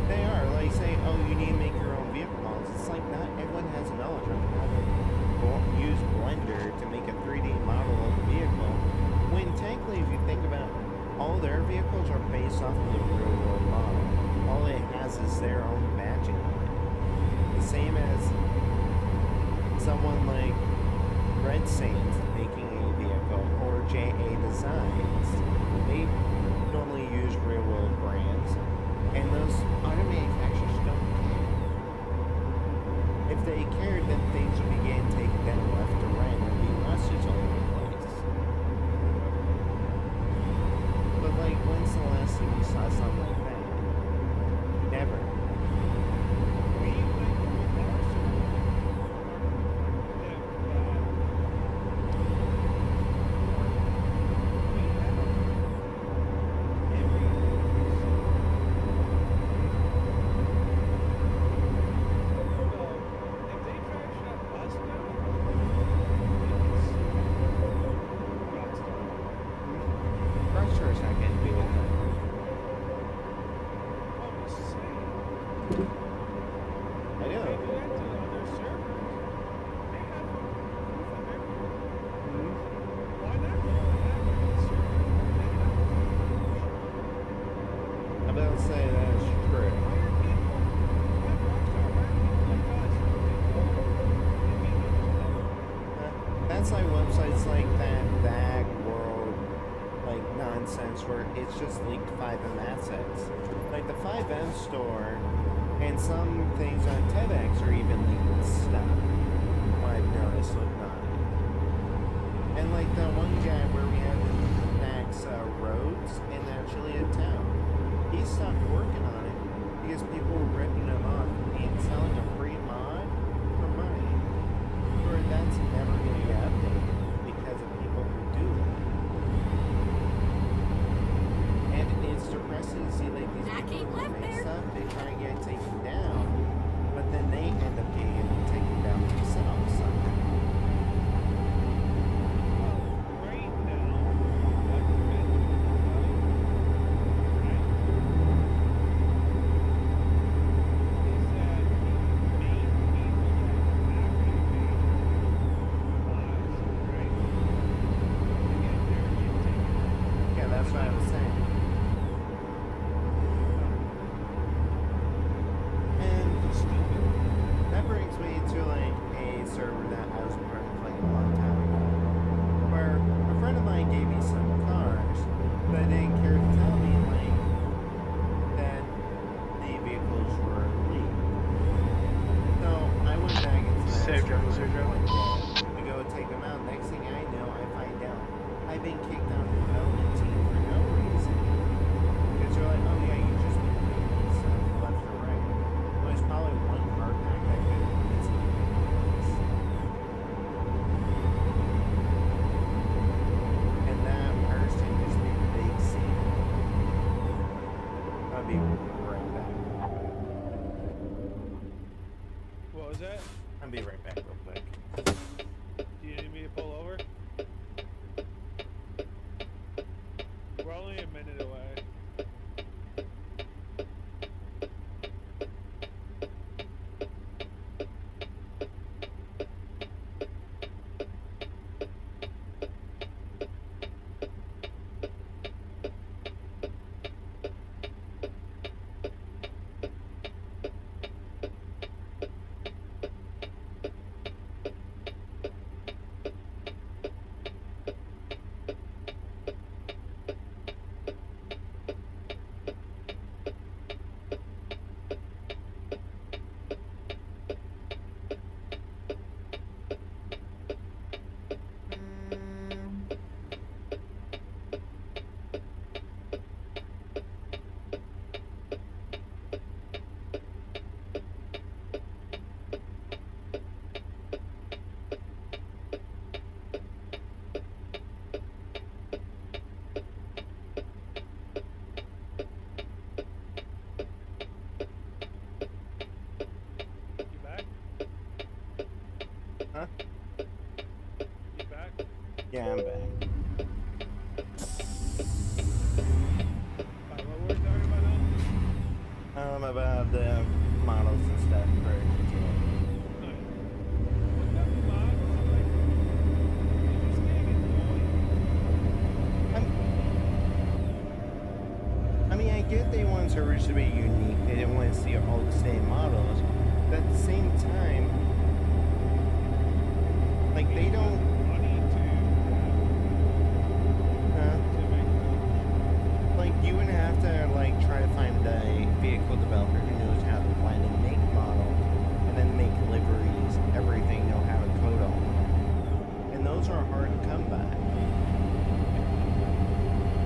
S2: They are, like saying, oh, you need to make your own vehicle models. It's like not everyone has knowledge on how to use Blender to make a 3D model of a vehicle. When technically, if you think about it, all their vehicles are based off of the real world model. All it has is their own badging on it. The same as someone like Red Saint making a vehicle or JA Designs. They normally use real world brands, and those auto manufacturers don't care. If they cared, then things would be getting taken down left to right. There'd be lawsuits all over the place. But like, when's the last time you saw something like that? Never. Rockstar is not getting big enough. I know. Mhm. I'm about to say that's true. That's like websites like that World, like nonsense where it's just linked 5M assets. Like the 5M store and some things on TEDx are even linked stuff. I've noticed with not. And like the one guy where we had the Max Roads in actually a town, he stopped working on it because people were ripping him off and selling a free mod for money. Or that's never going to get updated because of people who do that. And it's depressing to see like these
S3: I
S2: people
S3: can't
S2: who
S3: live
S2: make
S3: there.
S2: stuff, they try and get it taken down, but then they end up getting
S4: vehicles you're driving?
S2: We go take them out. Next thing I know, I find out I've been kicked out of the development team for no reason. Because they're like, oh yeah, you just been doing stuff left or right. Well, there's probably one car pack I could easily replace. And that person just made a big scene. I'll be right back.
S1: What was that?
S2: I'll be right back real quick.
S1: Do you need me to pull over? We're only a minute away. You back?
S2: Huh?
S1: You back?
S2: Yeah, I'm back.
S1: What were we talking about now?
S2: About the models and stuff for GTA.
S1: What the fuck? Like, it's getting annoying.
S2: I mean, I get they want servers to be unique. They didn't want to see all the same models. But at the same time, like, they don't.
S1: Money
S2: Like, you would have to, like, try to find a vehicle developer who knows how to find and make models, and then make liveries, everything, know how to code all. And those are hard to come by.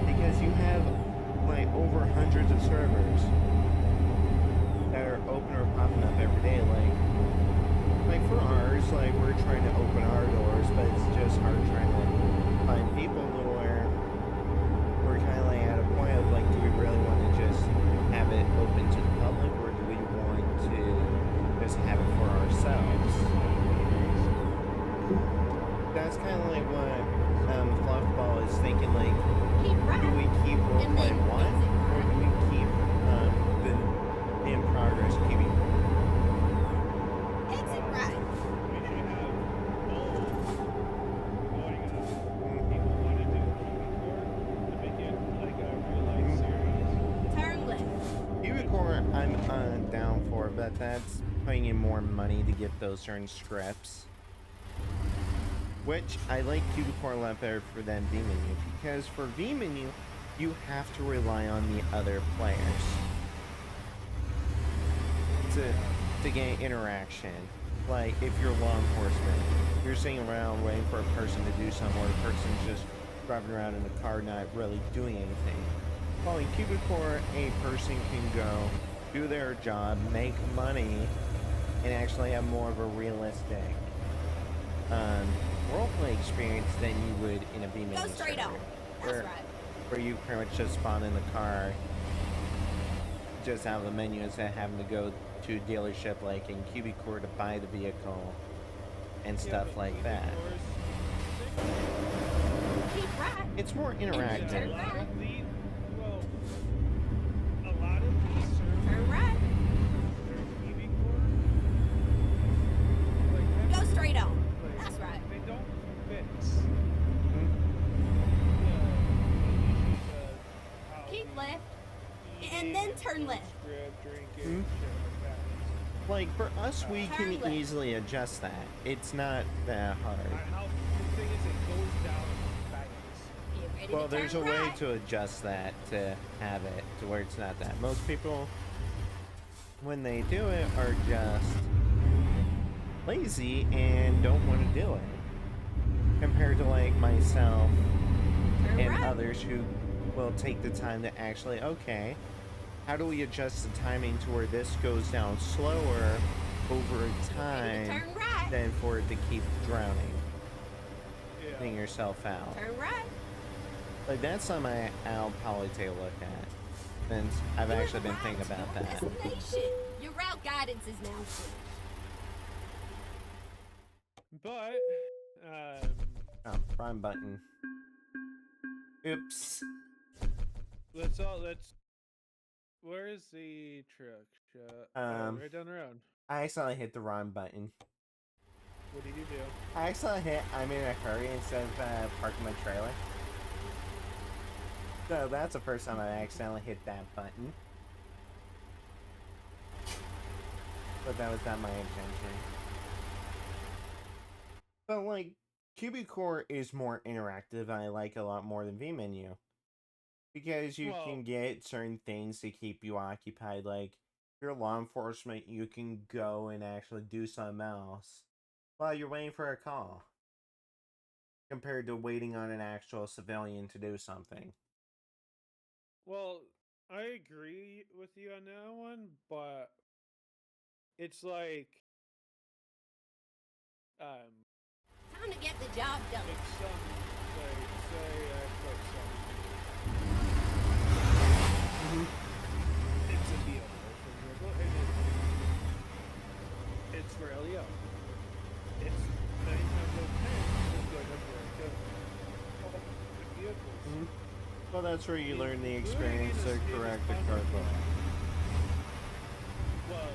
S2: Because you have, like, over hundreds of servers that are open or popping up every day. Like for ours, like, we're trying to open our doors, but it's just hard trying to find people to where we're kind of like at a point of like, do we really want to just have it open to the public, or do we want to just have it for ourselves? That's kind of like what Fluffball is thinking. Like,
S3: Keep
S2: do
S3: right.
S2: we keep
S3: And
S2: roleplay
S3: then
S2: one, or do we keep the in progress keeping?
S3: Exit right.
S1: We should have both going on. People want to do Cubicore to make it like a real life series.
S3: Turn left.
S2: Cubicore, I'm down for, but that's paying you more money to get those certain scripts. Which I like Cubicore a lot better for than vMenu, because for vMenu, you have to rely on the other players to gain interaction. Like, if you're law enforcement, you're sitting around waiting for a person to do something, or a person's just driving around in a car not really doing anything. While in Cubicore, a person can go, do their job, make money, and actually have more of a realistic roleplay experience than you would in a vMenu
S3: Go straight
S2: server,
S3: on. That's right.
S2: where you pretty much just spawn in the car, just out of the menu, instead of having to go to a dealership like in Cubicore to buy the vehicle and stuff like that.
S3: Keep right.
S2: It's more
S3: then
S2: interactive.
S3: turn
S1: A lot
S3: right.
S1: of these servers
S3: Turn right.
S1: are Cubicore. Like,
S3: Go straight on.
S1: like,
S3: That's right.
S1: They don't fix
S2: Hmm?
S3: Keep left. And then turn left.
S1: Script, drinking,
S2: Hmm?
S1: shit like that.
S2: Like, for us, we
S3: Turn
S2: can
S3: left.
S2: easily adjust that. It's not that hard.
S1: How the thing is, it goes down fast.
S3: Get ready
S2: Well,
S3: to
S2: there's a
S3: turn
S2: way
S3: right.
S2: to adjust that to have it to where it's not that. Most people, when they do it, are just lazy and don't want to do it. Compared to like myself
S3: Turn
S2: and
S3: right.
S2: others who will take the time to actually, okay, how do we adjust the timing to where this goes down slower over
S3: Ready to
S2: time
S3: turn right.
S2: than for it to keep drowning,
S1: Yeah.
S2: getting yourself out?
S3: Turn right.
S2: Like, that's something I'll probably take a look at, since I've
S3: You
S2: actually been
S3: arrived
S2: thinking
S3: to
S2: about
S3: your
S2: that.
S3: destination. Your route guidance is now finished.
S1: But
S2: Oh, wrong button. Oops.
S1: let's. Where is the truck? Right down the road.
S2: I accidentally hit the wrong button.
S1: What did you do?
S2: I accidentally hit I'm in a hurry instead of parking my trailer. So that's the first time I accidentally hit that button. But that was not my intention. But like, Cubic Core is more interactive and I like it a lot more than vMenu. Because you can get certain things to keep you occupied, like if you're law enforcement, you can go and actually do something else while you're waiting for a call. Compared to waiting on an actual civilian to do something.
S1: Well, I agree with you on that one, but it's like
S3: Time to get the job done.
S1: like some like say I put some it's a vehicle, for example, and it's for LEO. It's 9 times out of 10 it's going to break the vehicles.
S2: Well, that's where you learn the experience to correct the cargo.
S1: Well,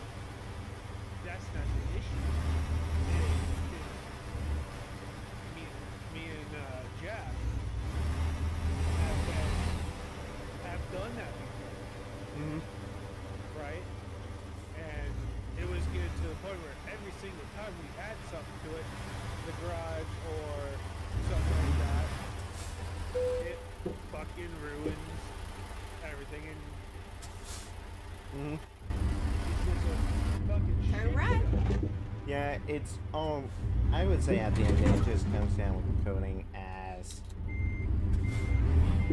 S1: that's not the issue. Me and Jack have done that before, right? And it was getting to the point where every single time we add something to it, the garage or something like that, it fucking ruins everything. And it's just a fucking
S3: Turn
S1: shit
S3: right.
S1: show.
S2: Yeah, it's I would say at the end of the day, it just comes down with coding as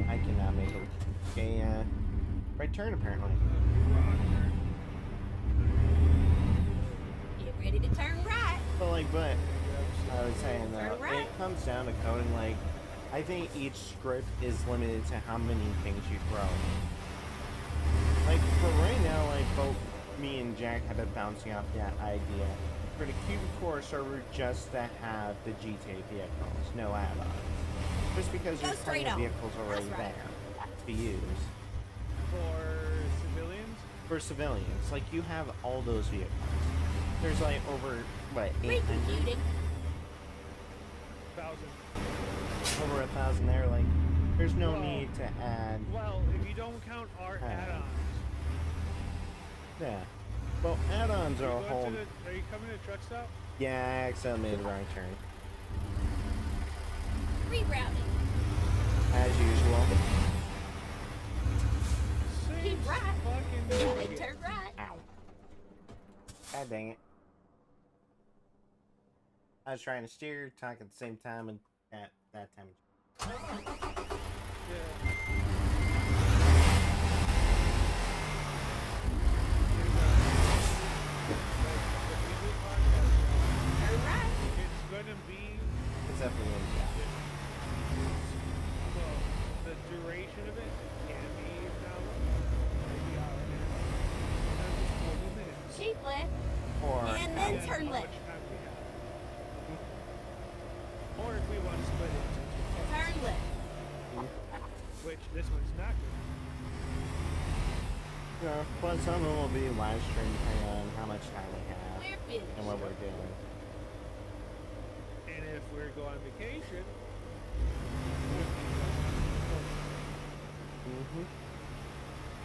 S2: I cannot make a right turn apparently.
S3: Get ready to turn right.
S2: But I was saying
S3: Turn
S2: though,
S3: right.
S2: it comes down to coding. Like, I think each script is limited to how many things you throw. Like for right now, like both me and Jack have been bouncing off that idea for the Cubic Core server just to have the GTA vehicles, no add-ons. Just because
S3: Go
S2: there's
S3: straight
S2: plenty of
S3: on.
S2: vehicles already
S3: That's right.
S2: there to use.
S1: For civilians,
S2: For civilians, like you have all those vehicles. There's like over, what, 800?
S3: Recomputing.
S1: 1,000.
S2: Over 1,000 there, like, there's no
S1: Well-
S2: need to add,
S1: Well, if you don't count our add-ons.
S2: yeah. Well, add-ons are a
S1: Are
S2: whole,
S1: you coming to the truck stop?
S2: yeah, I accidentally made the wrong turn.
S3: Rerouting.
S2: As usual.
S3: Keep right.
S1: Fucking
S3: Then
S1: shit.
S3: turn right.
S2: Ow. God dang it. I was trying to steer, talk at the same time, and at that time.
S1: Yeah.
S3: Turn right.
S1: It's gonna be
S2: It's definitely in the
S1: well, the duration of it can be an hour, maybe hour and a half, sometimes it's 40 minutes.
S3: Keep left.
S2: Or
S3: And then
S1: Depends
S3: turn
S1: how
S3: left.
S1: much time we have. Or if we want to split it into two parts,
S3: Turn left.
S1: which this one's not good.
S2: yeah, plus some of them will be live stream depending on how much time we have
S3: We're finished.
S2: and what we're doing.
S1: And if we're going on vacation,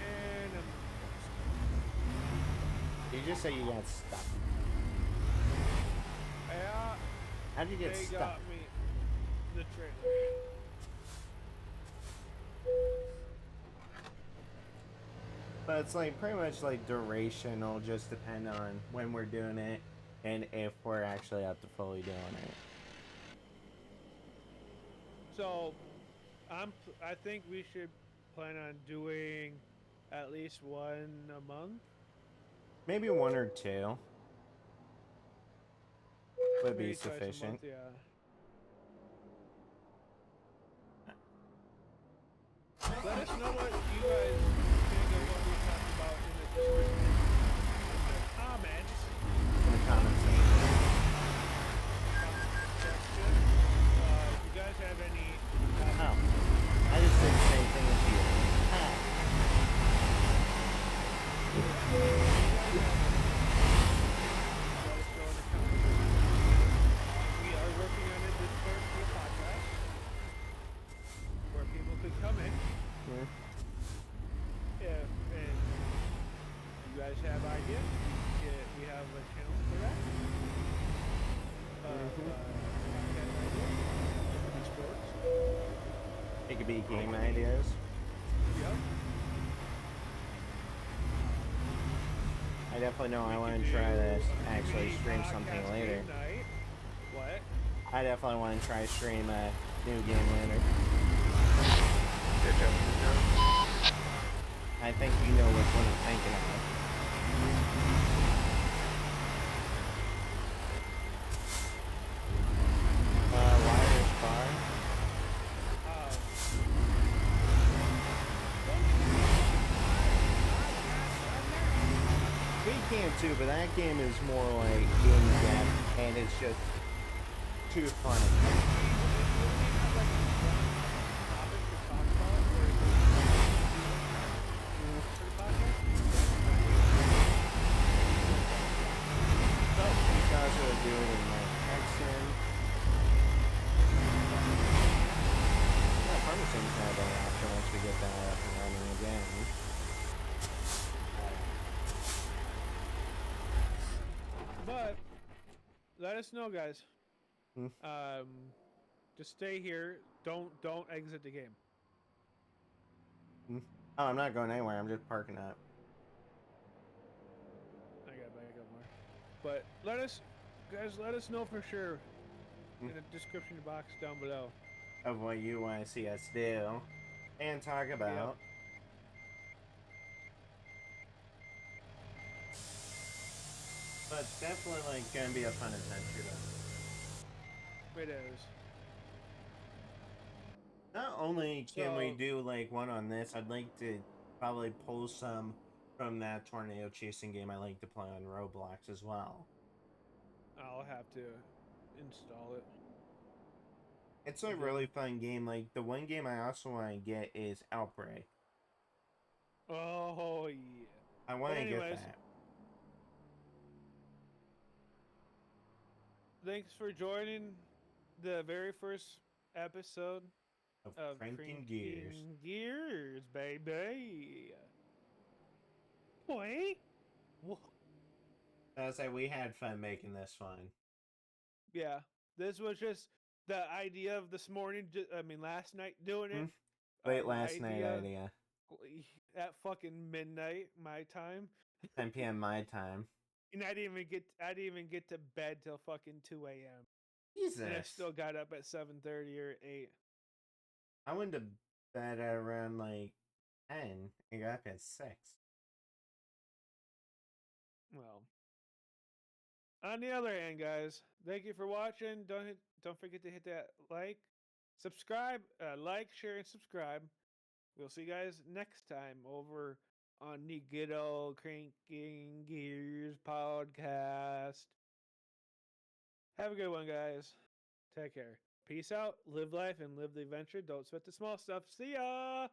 S1: and
S2: You just say you got stuck.
S1: yeah,
S2: How'd you get
S1: they
S2: stuck?
S1: got me the trailer.
S2: But it's like pretty much like duration will just depend on when we're doing it and if we're actually up to fully doing it.
S1: So, I think we should plan on doing at least one a month.
S2: Maybe one or two would be
S1: Maybe twice a
S2: sufficient.
S1: month, yeah. Let us know what you guys think of what we talked about in the description, in the comments.
S2: In the comments section.
S1: Section. If you guys have any.
S2: Oh, I just did the same thing as you.
S1: Let us know in the comments. We are working on a Discord for the podcast where people could come in.
S2: Yeah.
S1: Yeah, and you guys have ideas? Yeah, we have a channel for that. Podcast ideas. It could be sports.
S2: It could be game ideas.
S1: Yep.
S2: I definitely know I want to try this. Actually, stream something later.
S1: Night. What?
S2: I definitely want to try stream a new game later.
S4: Good job.
S2: I think you know which one I'm thinking of. Wireless car. We can too, but that game is more like in-depth, and it's just too funny. These guys are doing it in my accent. Yeah, probably seems to have an option once we get that up and running again.
S1: But let us know, guys.
S2: Hmm.
S1: Just stay here. Don't exit the game.
S2: Oh, I'm not going anywhere. I'm just parking up.
S1: I got back up more. But let us know for sure in the description box down below.
S2: Of what you want to see us do and talk about. But it's definitely like gonna be a fun adventure though.
S1: It is.
S2: Not only can we
S1: So-
S2: do like one on this, I'd like to probably pull some from that tornado chasing game I like to play on Roblox as well.
S1: I'll have to install it.
S2: It's a
S1: Okay.
S2: really fun game. Like the one game I also want to get is Outbreak.
S1: Oh yeah.
S2: I want to get
S1: anyways,
S2: that.
S1: Thanks for joining the very first episode of
S2: Crankin Gears.
S1: Gears, baby. Boy.
S2: I was like, we had fun making this one.
S1: Yeah, this was just the idea of this morning. Last night doing it.
S2: Late last night idea.
S1: At fucking midnight my time.
S2: 10 p.m. my time.
S1: And I didn't even get to bed till fucking 2 a.m.
S2: Jesus.
S1: And I still got up at 7:30 or 8.
S2: I went to bed at around like 10 and got up at 6.
S1: Well, on the other hand, guys, thank you for watching. Don't forget to hit that subscribe, share, and subscribe. We'll see you guys next time over on the good old Crankin Gears Podcast. Have a good one, guys. Take care. Peace out. Live life and live the adventure. Don't sweat the small stuff. See ya.